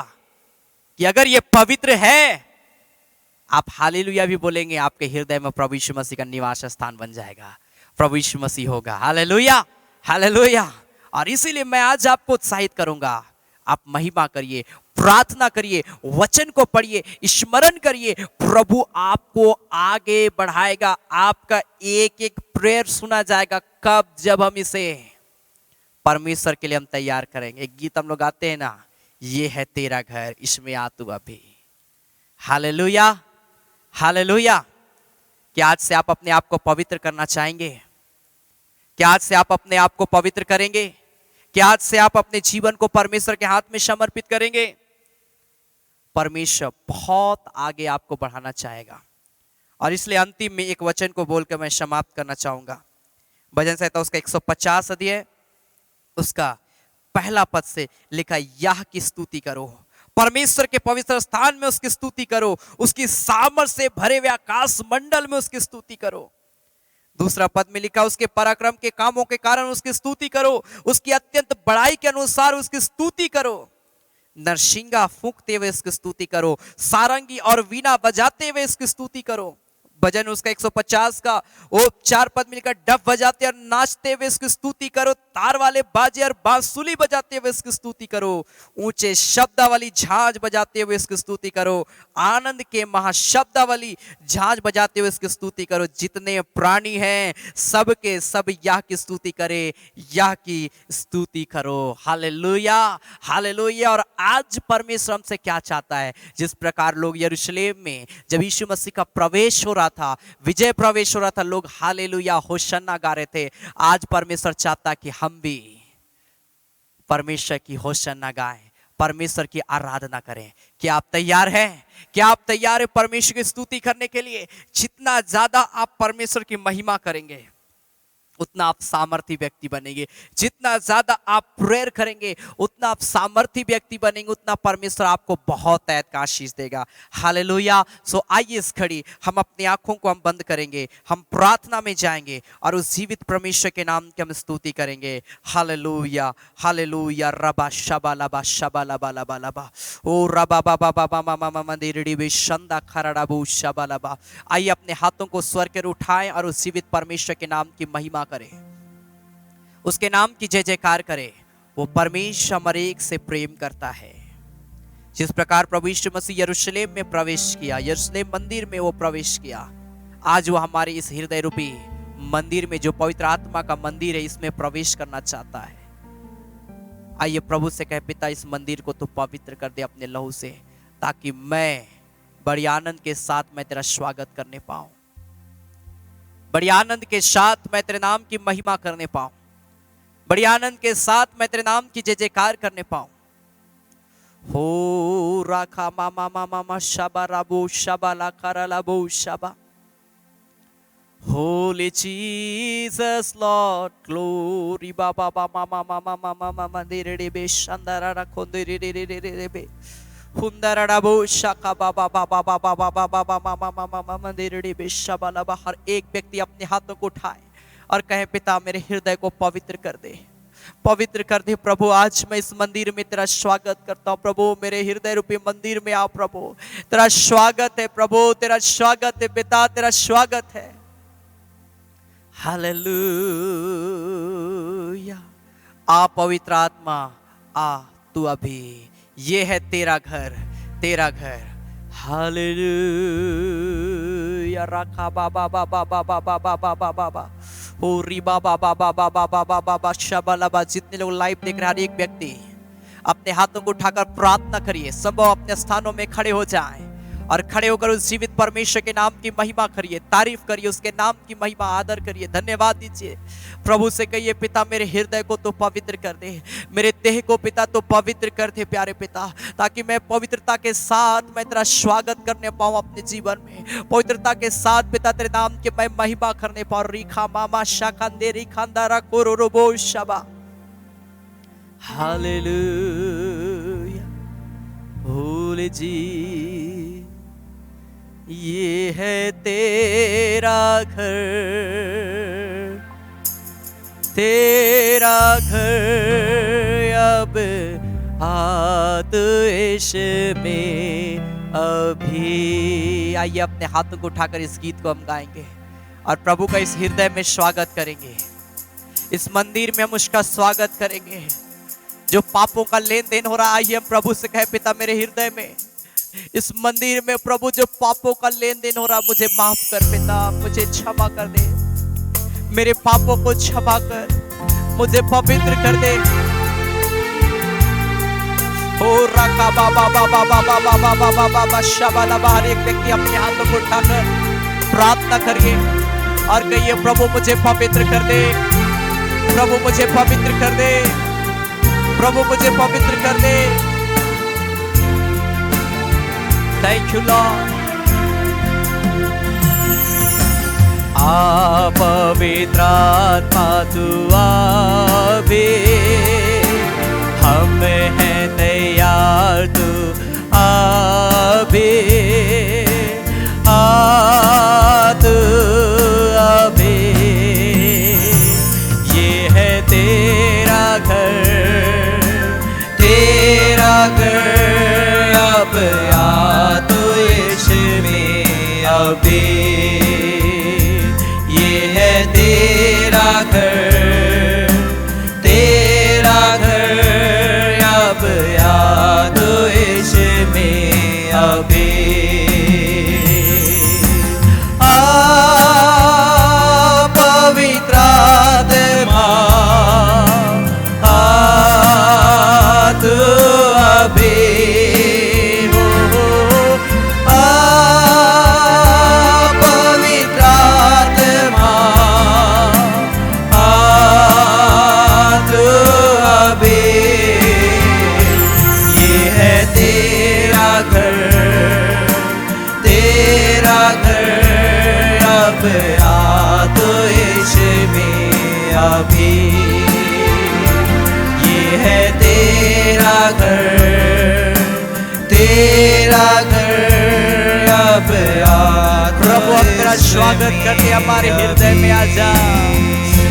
कि अगर ये पवित्र है, आप हालेलुया भी बोलेंगे, आपके हृदय में प्रभु यीशु मसीह का निवास स्थान बन जाएगा, प्रभु यीशु मसीह होगा। Hallelujah, hallelujah. और इसीलिए मैं आज आपको उत्साहित करूंगा, आप महिमा करिए, प्रार्थना करिए, वचन को पढ़िए, स्मरण करिए, प्रभु आपको आगे बढ़ाएगा। आपका एक एक प्रेयर सुना जाएगा। कब? जब हम इसे परमेश्वर के लिए हम तैयार करेंगे। एक गीत हम लोग गाते हैं ना, ये है तेरा घर, इसमें आ तू अभी। Hallelujah, hallelujah. क्या आज से आप अपने आप को पवित्र करना चाहेंगे? क्या आज से आप अपने आप को पवित्र करेंगे? क्या आज से आप अपने जीवन को परमेश्वर के हाथ में समर्पित करेंगे? परमेश्वर बहुत आगे आपको बढ़ाना चाहेगा। और इसलिए अंतिम में एक वचन को बोलकर मैं समाप्त करना चाहूंगा। भजन संहिता उसका 150 अध्याय उसका पहला पद से लिखा, यह की स्तुति करो, परमेश्वर के पवित्र स्थान में उसकी स्तुति करो, उसकी सामर्थ से भरे हुए आकाश मंडल में उसकी स्तुति करो। दूसरा पद में लिखा, उसके पराक्रम के कामों के कारण उसकी स्तुति करो, उसकी अत्यंत बड़ाई के अनुसार उसकी स्तुति करो, नरसिंगा फूंकते हुए इसकी स्तुति करो, सारंगी और वीणा बजाते हुए इसकी स्तुति करो। भजन उसका 150 का वो 4 पद में लिखा, डफ बजाते और नाचते हुए इसकी स्तुति करो, तार वाले बाजे और बांसुली बजाते हुए इसकी स्तुति करो, ऊंचे शब्दावली झांझ बजाते हुए इसकी स्तुति करो, आनंद के महाशब्दावली झांझ बजाते हुए इसकी स्तुति करो। जितने प्राणी हैं सब के सब यह की स्तुति करे, यह की स्तुति करो। Hallelujah, hallelujah. और आज परमेश्वर हमसे क्या चाहता है? जिस प्रकार लोग यरूशलेम में जब यीशु मसीह का प्रवेश हो रहा था, विजय प्रवेश हो रहा था, लोग हालेलुया होशन्ना गा रहे थे, आज परमेश्वर चाहता कि हम भी परमेश्वर की होशन्ना गाएं, परमेश्वर की आराधना करें। क्या आप तैयार हैं? क्या आप तैयार हैं परमेश्वर की स्तुति करने के लिए? जितना ज्यादा आप परमेश्वर की महिमा करेंगे उतना आप सामर्थी व्यक्ति बनेंगे। जितना ज्यादा आप प्रेयर करेंगे उतना आप सामर्थी व्यक्ति बनेंगे, उतना परमेश्वर आपको बहुत ऐत का आशीष देगा। हालेलुया। सो आइए इस घड़ी हम अपनी आंखों को हम बंद करेंगे, हम प्रार्थना में जाएंगे और उस जीवित परमेश्वर के नाम की हम स्तुति करेंगे। Hallelujah, hallelujah. रबा शबा लबा शबा लबा लबा लबा ओ रबा बाबा बाबा मामा मामा देरड़ी बे शंदा खरड़ा बू शबा लबा। आइए अपने हाथों को स्वर के उठाएं और उस जीवित परमेश्वर के नाम की महिमा करे, उसके नाम की जय जयकार करे। वो परमेश्वर हमारे एक से प्रेम करता है। जिस प्रकार प्रभु यीशु मसीह यरूशलेम में प्रवेश किया, यरूशलेम मंदिर में वो प्रवेश किया, आज वो हमारे इस हृदय रूपी मंदिर में, जो पवित्र आत्मा का मंदिर है, इसमें प्रवेश करना चाहता है। आइए प्रभु से कहे, पिता इस मंदिर को तो पवित्र कर दे अपने लहू से, ताकि मैं बड़ी आनंद के साथ मैं तेरा स्वागत करने पाऊं, बड़ी आनंद के साथ मैं तेरे नाम की महिमा करने पाऊं, बड़ी आनंद के साथ मैं तेरे नाम की जय जयकार करने पाऊं। हो राखा मामा मामा मा शबा राबो शबा ला करा लाबो Shaba. Holy Jesus, Lord, glory baba mama mama mama mama derebe shandara konderebe हुंदरड़ा बो शाका बाबा बाबा बाबा बाबा बाबा मामा मामा मामा देरड़ी बेशाबाला। हर एक व्यक्ति अपने हाथों को उठाए और कहें पिता मेरे हृदय को पवित्र कर दे, पवित्र कर दे प्रभु। आज मैं इस मंदिर में तेरा स्वागत करता हूँ प्रभु, मेरे हृदय रूपी मंदिर में आओ प्रभु। तेरा स्वागत है प्रभु, तेरा स्वागत है पिता, तेरा स्वागत है। हालेलुया। आ पवित्र आत्मा आ, तू अभी, ये है तेरा घर, तेरा घर। हालेलुया। रखा बाबा बाबा बाबा बाबा बाबा बाबा ओ री बाबा बाबा बाबा बाबा बाबा शबलबा। जितने लोग लाइव देख रहे हैं, हर एक व्यक्ति अपने हाथों को उठाकर प्रार्थना करिए। संभव अपने स्थानों में खड़े हो जाएं और खड़े होकर उस जीवित परमेश्वर के नाम की महिमा करिए, तारीफ करिए, उसके नाम की महिमा आदर करिए, धन्यवाद दीजिए। प्रभु से कहिए पिता मेरे हृदय को तो पवित्र कर दे, मेरे देह को पिता तो पवित्र कर दे प्यारे पिता, ताकि मैं पवित्रता के साथ मैं तेरा स्वागत करने पाऊं अपने जीवन में, पवित्रता के साथ पिता तेरे नाम की मैं महिमा करने पाऊं। रिखा मामा शाखंदे रिखांदारा कोरोरोबो शबा। हालेलुया। भूल जी, ये है तेरा घर, तेरा घर अब हाथ इसमें अभी। आइए अपने हाथों को उठाकर इस गीत को हम गाएंगे और प्रभु का इस हृदय में स्वागत करेंगे। इस मंदिर में हम उसका स्वागत करेंगे। जो पापों का लेन देन हो रहा, आइए हम प्रभु से कहे पिता मेरे हृदय में, इस मंदिर में प्रभु जो पापों का लेन देन हो रहा, मुझे माफ कर पिता, मुझे क्षमा कर दे, मेरे पापों को क्षमा कर, मुझे पवित्र कर दे। ओ रका बाबा बाबा बाबा बाबा बाबा बाबा शबाला। बाहर एक व्यक्ति अपने हाथों को उठाकर प्रार्थना करिए और कहिए प्रभु मुझे पवित्र कर दे, प्रभु मुझे पवित्र कर दे, प्रभु मुझे पवित्र कर दे। Thank you Lord. आ पवित्र आत्मा तू आवे, हम हैं तैयार तू आवे, आ तू आवे। ये है तेरा घर, तेरा घर अब आ तू इसमें अभी। ये है तेरा घर, तेरा घर अब आ तू इसमें अभी। आ पवित्र आत्मा आ तू अभी। अभी ये है तेरा घर, तेरा घर अब आ। प्रभु अब तेरा स्वागत करके हमारे हृदय में आ जा।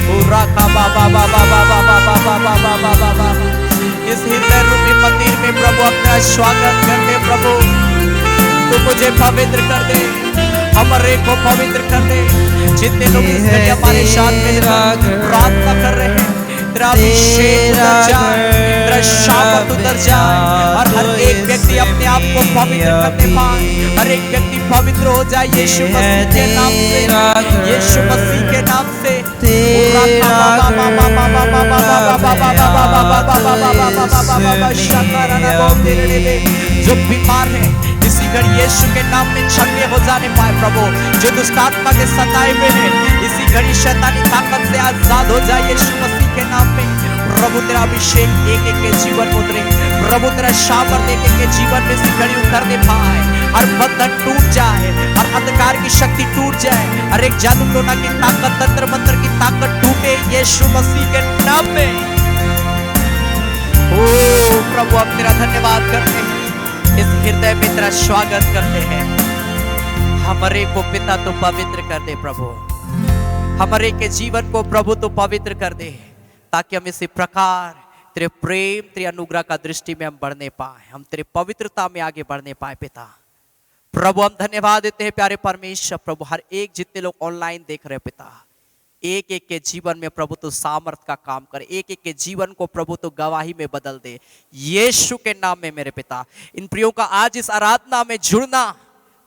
पूरा का बाबा बाबा बाबा बाबा बाबा बाबा बाबा। इस हृदय रूपी मंदिर में प्रभु अब तेरा स्वागत करके प्रभु तू मुझे पवित्र कर दे, हमारे को पवित्र कर दे। जितने लोग इस घड़ी हमारे साथ में प्रार्थना कर रहे हैं, तेरा अभिषेक उतर जाए, तेरा शाबत उतर जाए और हर एक व्यक्ति अपने आप को पवित्र करने पाए, हर एक व्यक्ति पवित्र हो जाए यीशु मसीह के नाम से, यीशु मसीह के नाम से। जो बीमार है इसी घड़ी यीशु के नाम में चंगे हो जाने पाए प्रभु। जो दुष्ट आत्मा के सताए हुए हैं इसी घड़ी शैतानी ताकत से आजाद हो जाए यीशु मसीह के नाम में। प्रभु तेरा अभिषेक एक एक के जीवन में उतरे, प्रभु तेरा शावर एक एक के जीवन में इसी घड़ी उतरने पाए, हर बंधन टूट जाए, हर अंधकार की शक्ति टूट जाए, हर एक जादू टोना की ताकत, तंत्र मंत्र की ताकत टूटे यीशु मसीह के नाम में। ओ प्रभु अब तेरा धन्यवाद करते हैं, इस हृदय में तेरा स्वागत करते हैं। हमारे को पिता तो पवित्र कर दे प्रभु, हमारे के जीवन को प्रभु तो पवित्र कर दे, ताकि हम इसी प्रकार तेरे प्रेम, तेरे अनुग्रह का दृष्टि में हम बढ़ने पाए, हम तेरे पवित्रता में आगे बढ़ने पाए। पिता प्रभु हम धन्यवाद देते हैं प्यारे परमेश्वर। प्रभु हर एक जितने लोग ऑनलाइन देख रहे हैं पिता, एक एक के जीवन में प्रभु तो सामर्थ का काम कर, एक एक के जीवन को प्रभु तो गवाही में बदल दे, यीशु के नाम में मेरे पिता। इन प्रियों का आज इस आराधना में जुड़ना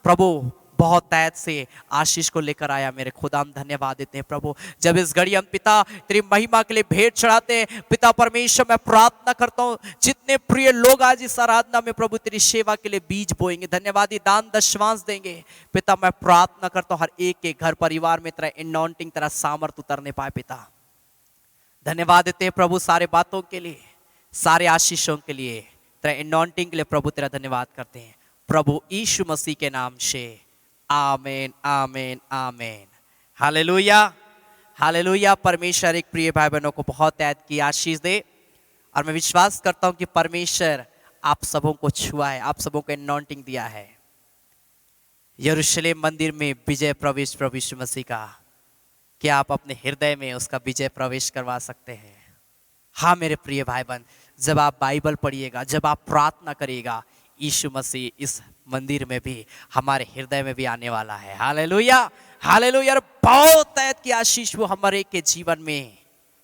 प्रभु बहुत तैत से आशीष को लेकर आया मेरे खुदा। हम धन्यवाद देते हैं प्रभु। जब इस घड़ी हम पिता तेरी महिमा के लिए भेंट चढ़ाते हैं पिता परमेश्वर, मैं प्रार्थना करता हूँ जितने प्रिय लोग आज इस आराधना में प्रभु तेरी सेवा के लिए बीज बोएंगे, धन्यवादी दान दशवांश देंगे पिता, मैं प्रार्थना करता हूँ हर एक के घर परिवार में तेरा एनॉन्टिंग, तेरा सामर्थ उतरने पाए पिता। धन्यवाद देते हैं प्रभु सारे बातों के लिए, सारे आशीषों के लिए, तेरा एनॉन्टिंग के लिए प्रभु तेरा धन्यवाद करते हैं प्रभु यीशु मसीह के नाम से। Amen amen amen. Hallelujah hallelujah. परमेश्वर एक प्रिय भाई बहनों को बहुत ऐद की आशीष दे, और मैं विश्वास करता हूं कि परमेश्वर आप सबों को छुआ है, आप सबों को एनॉन्टिंग दिया है। यरूशलेम मंदिर में विजय प्रवेश प्रभु यीशु मसीह का, क्या आप अपने हृदय में उसका विजय प्रवेश करवा सकते हैं? हाँ मेरे प्रिय भाई बहन, जब आप बाइबल पढ़िएगा, जब आप प्रार्थना करिएगा, यीशु मसीह इस मंदिर में भी हमारे हृदय में भी आने वाला है। Hallelujah hallelujah. बहुत ऐद की आशीष वो हमारे के जीवन में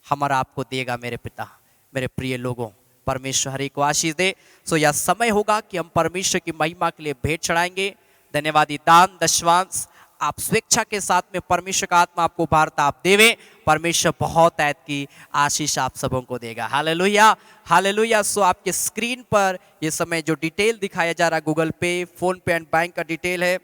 हमारा आपको देगा मेरे पिता। मेरे प्रिय लोगों, परमेश्वर हर एक को आशीष दे। सो यह समय होगा कि हम परमेश्वर की महिमा के लिए भेंट चढ़ाएंगे। धन्यवादी दान दशवांश आप स्वेच्छा के साथ में परमेश्वर का आत्मा आपको वार्ता आप देवे, परमेश्वर बहुत ऐद की आशीष आप सबों को देगा। Hallelujah hallelujah. सो आपके स्क्रीन पर ये समय जो डिटेल दिखाया जा रहा है, गूगल पे, फोन पे एंड बैंक का डिटेल है,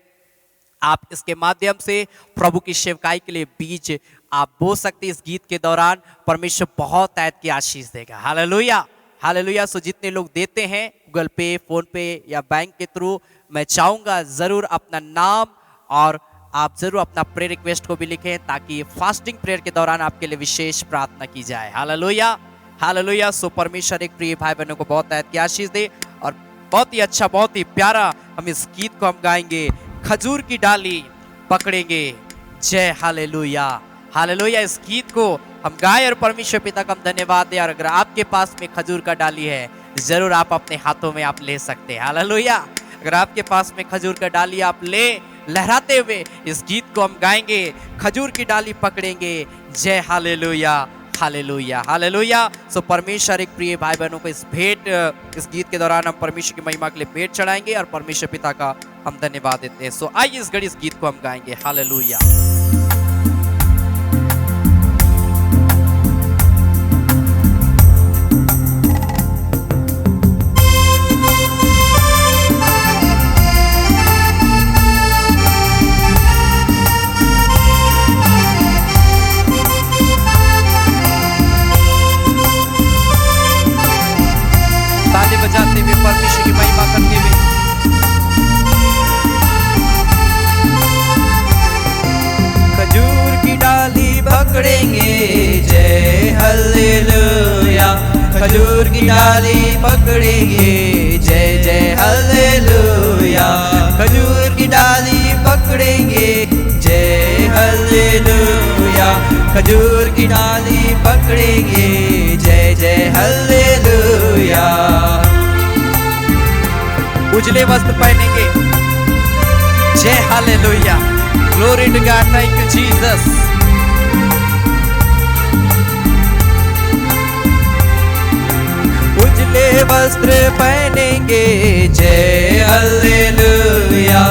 आप इसके माध्यम से प्रभु की सेवकाई के लिए बीज आप बो सकते। इस गीत के दौरान परमेश्वर बहुत ऐद की आशीष देगा। Hallelujah hallelujah. सो जितने लोग देते हैं गूगल पे, फोन पे या बैंक के थ्रू, मैं चाहूंगा जरूर अपना नाम और आप जरूर अपना प्रेयर रिक्वेस्ट को भी लिखें, ताकि फास्टिंग प्रेयर के दौरान आपके लिए विशेष प्रार्थना की जाए। Hallelujah hallelujah. सो परमेश्वर एक प्रिय भाई बहनों को बहुत ऐद की आशीष दे, और बहुत ही अच्छा, बहुत ही प्यारा हम इस गीत को हम गाएंगे, खजूर की डाली पकड़ेंगे। जय हालेलुया हालेलुया। इस गीत को हम गाए और परमेश्वर पिता का हम धन्यवाद दें। और अगर आपके पास में खजूर का डाली है, जरूर आप अपने हाथों में आप ले सकते हैं। हालेलुया। अगर आपके पास में खजूर का डाली आप ले, लहराते हुए इस गीत को हम गाएंगे, खजूर की डाली पकड़ेंगे। जय हालेलुया हालेलुया हालेलुया। सो परमेश्वर एक प्रिय भाई बहनों को इस गीत के दौरान हम परमेश्वर की महिमा के लिए भेंट चढ़ाएंगे और परमेश्वर पिता का हम धन्यवाद देते हैं। सो आइए इस घड़ी इस गीत को हम गाएंगे। हालेलुया। बजाते हुए परमेश्वर की महिमा करते हुए, खजूर की डाली पकड़ेंगे। जय हालेलुया। खजूर की डाली पकड़ेंगे। जय जय हालेलुया। खजूर की डाली पकड़ेंगे। जय हालेलुया। खजूर की डाली पकड़ेंगे। जय जय हालेलुया। उजले वस्त्र पहनेंगे। जय hallelujah. Glory to God. Thank you Jesus. उजले वस्त्र पहनेंगे। जय हालेलुया।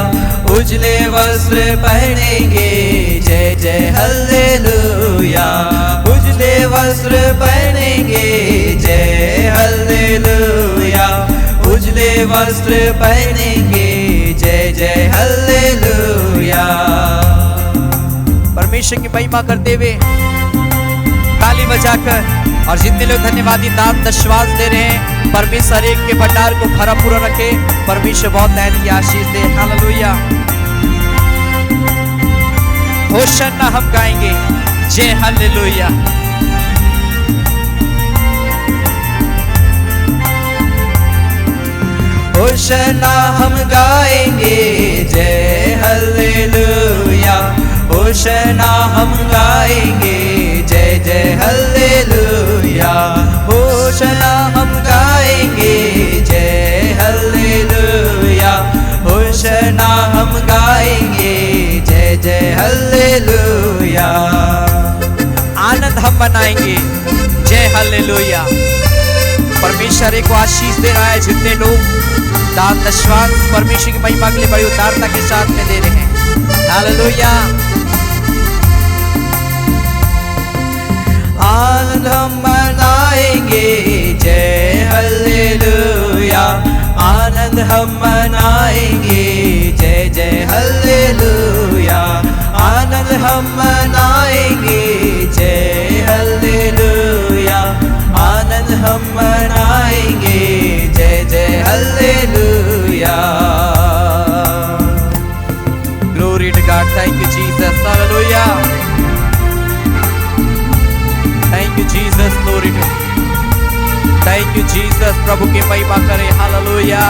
उजले वस्त्र पहनेंगे। जय जय हालेलुया। उजले वस्त्र पहनेंगे। जय हालेलुया। उजले वस्त्र पहनेंगे। जय जय हालेलुया। परमेश्वर की महिमा करते हुए ताली बजाकर, और जितने लोग धन्यवादी दान दशवांश दे रहे हैं, परमेश्वर एक के भंडार को भरा पूरा रखे, परमेश्वर बहुत ऐद की आशीष दे। हालेलुया। होशन्ना हम गाएंगे। जय हालेलुया। होशन्ना हम गाएंगे। जय हालेलुया। होशना हम गाएंगे जय जय हल्लेलुया, होशना हम गाएंगे जय हल्लेलुया, होशना हम गाएंगे जय जय हल्लेलुया। आनंद हम मनाएंगे जय हल्लेलुया। परमेश्वर को आशीष दे रहा है। जितने लोग दान दशवांश परमेश्वर की महिमा के लिए बड़ी उदारता के साथ में दे रहे हैं, हालेलुया। आनंद हम मनाएंगे जय हल्लेलुया, आनंद हम मनाएंगे जय जय हल्लेलुया, आनंद हम मनाएंगे जय हल्लेलुया, आनंद हम मनाएंगे जय जय hallelujah. Glory to God, thank you Jesus, hallelujah. Thank you Jesus, glory to, thank you Jesus. प्रभु की महिमा करें, hallelujah.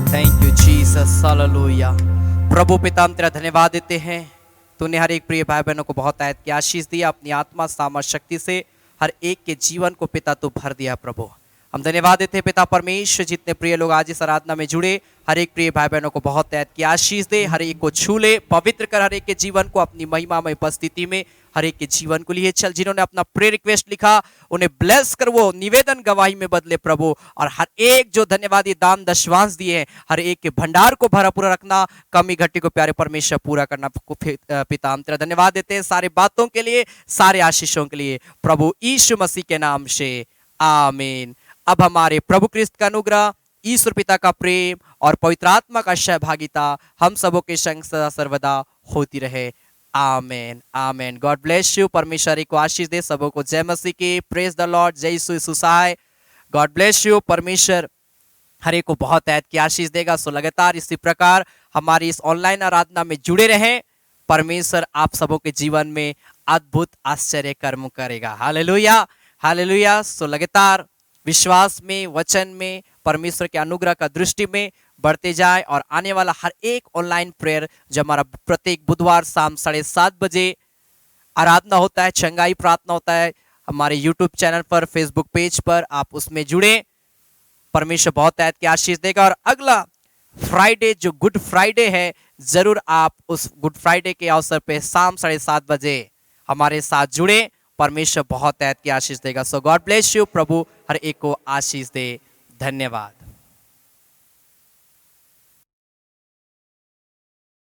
Thank you Jesus, hallelujah. प्रभु पिता हम तेरा धन्यवाद देते हैं, तूने हर एक प्रिय भाई बहनों को बहुत आयत की आशीष दिया, अपनी आत्मा सामर्थ शक्ति से हर एक के जीवन को पिता तू भर दिया। प्रभु हम धन्यवाद देते हैं पिता परमेश्वर, जितने प्रिय लोग आज इस आराधना में जुड़े, हर एक प्रिय भाई बहनों को बहुत आयत की आशीष दे, हर एक को छू ले, पवित्र कर हर एक के जीवन को अपनी महिमामय उपस्थिति में हर एक के जीवन को लिए चल। जिन्होंने अपना प्रेयर रिक्वेस्ट लिखा उन्हें ब्लेस कर वो निवेदन गवाही में बदले प्रभु, और हर एक जो धन्यवादी दान दशवांश दिए हैं हर एक के भंडार को भरा पूरा रखना, कमी घटी को प्यारे परमेश्वर पूरा करना। पिता हम तेरा धन्यवाद देते हैं सारे बातों के लिए, सारे आशीषों के लिए, प्रभु यीशु मसीह के नाम से आमीन। अब हमारे प्रभु क्रिस्त का अनुग्रह, ईश्वर पिता का प्रेम और पवित्र आत्मा का सहभागिता हम सबों के संग सदा सर्वदा होती रहे, amen amen. God bless you. परमेश्वर को आशीष दे, सबों को जय मसीह की, प्रेज द लॉर्ड, जय यीशु यीशु सहाय। God bless you. परमेश्वर हर एक को बहुत ऐत की आशीष देगा। सो लगातार इसी प्रकार हमारी इस ऑनलाइन आराधना में जुड़े रहें। परमेश्वर आप सबों के जीवन में अद्भुत आश्चर्य कर्म करेगा। Hallelujah hallelujah. सो लगातार विश्वास में, वचन में, परमेश्वर के अनुग्रह का दृष्टि में बढ़ते जाए, और आने वाला हर एक ऑनलाइन प्रेयर जो हमारा प्रत्येक बुधवार शाम 7:30 बजे आराधना होता है, चंगाई प्रार्थना होता है हमारे यूट्यूब चैनल पर, फेसबुक पेज पर, आप उसमें जुड़े। परमेश्वर बहुत ऐत की आशीष देगा। और अगला फ्राइडे जो गुड फ्राइडे है, जरूर आप उस गुड फ्राइडे के अवसर पे शाम 7:30 बजे हमारे साथ जुड़े। परमेश्वर बहुत ऐत की आशीष देगा। सो गॉड ब्लेस यू। प्रभु हर एक को आशीष दे। धन्यवाद।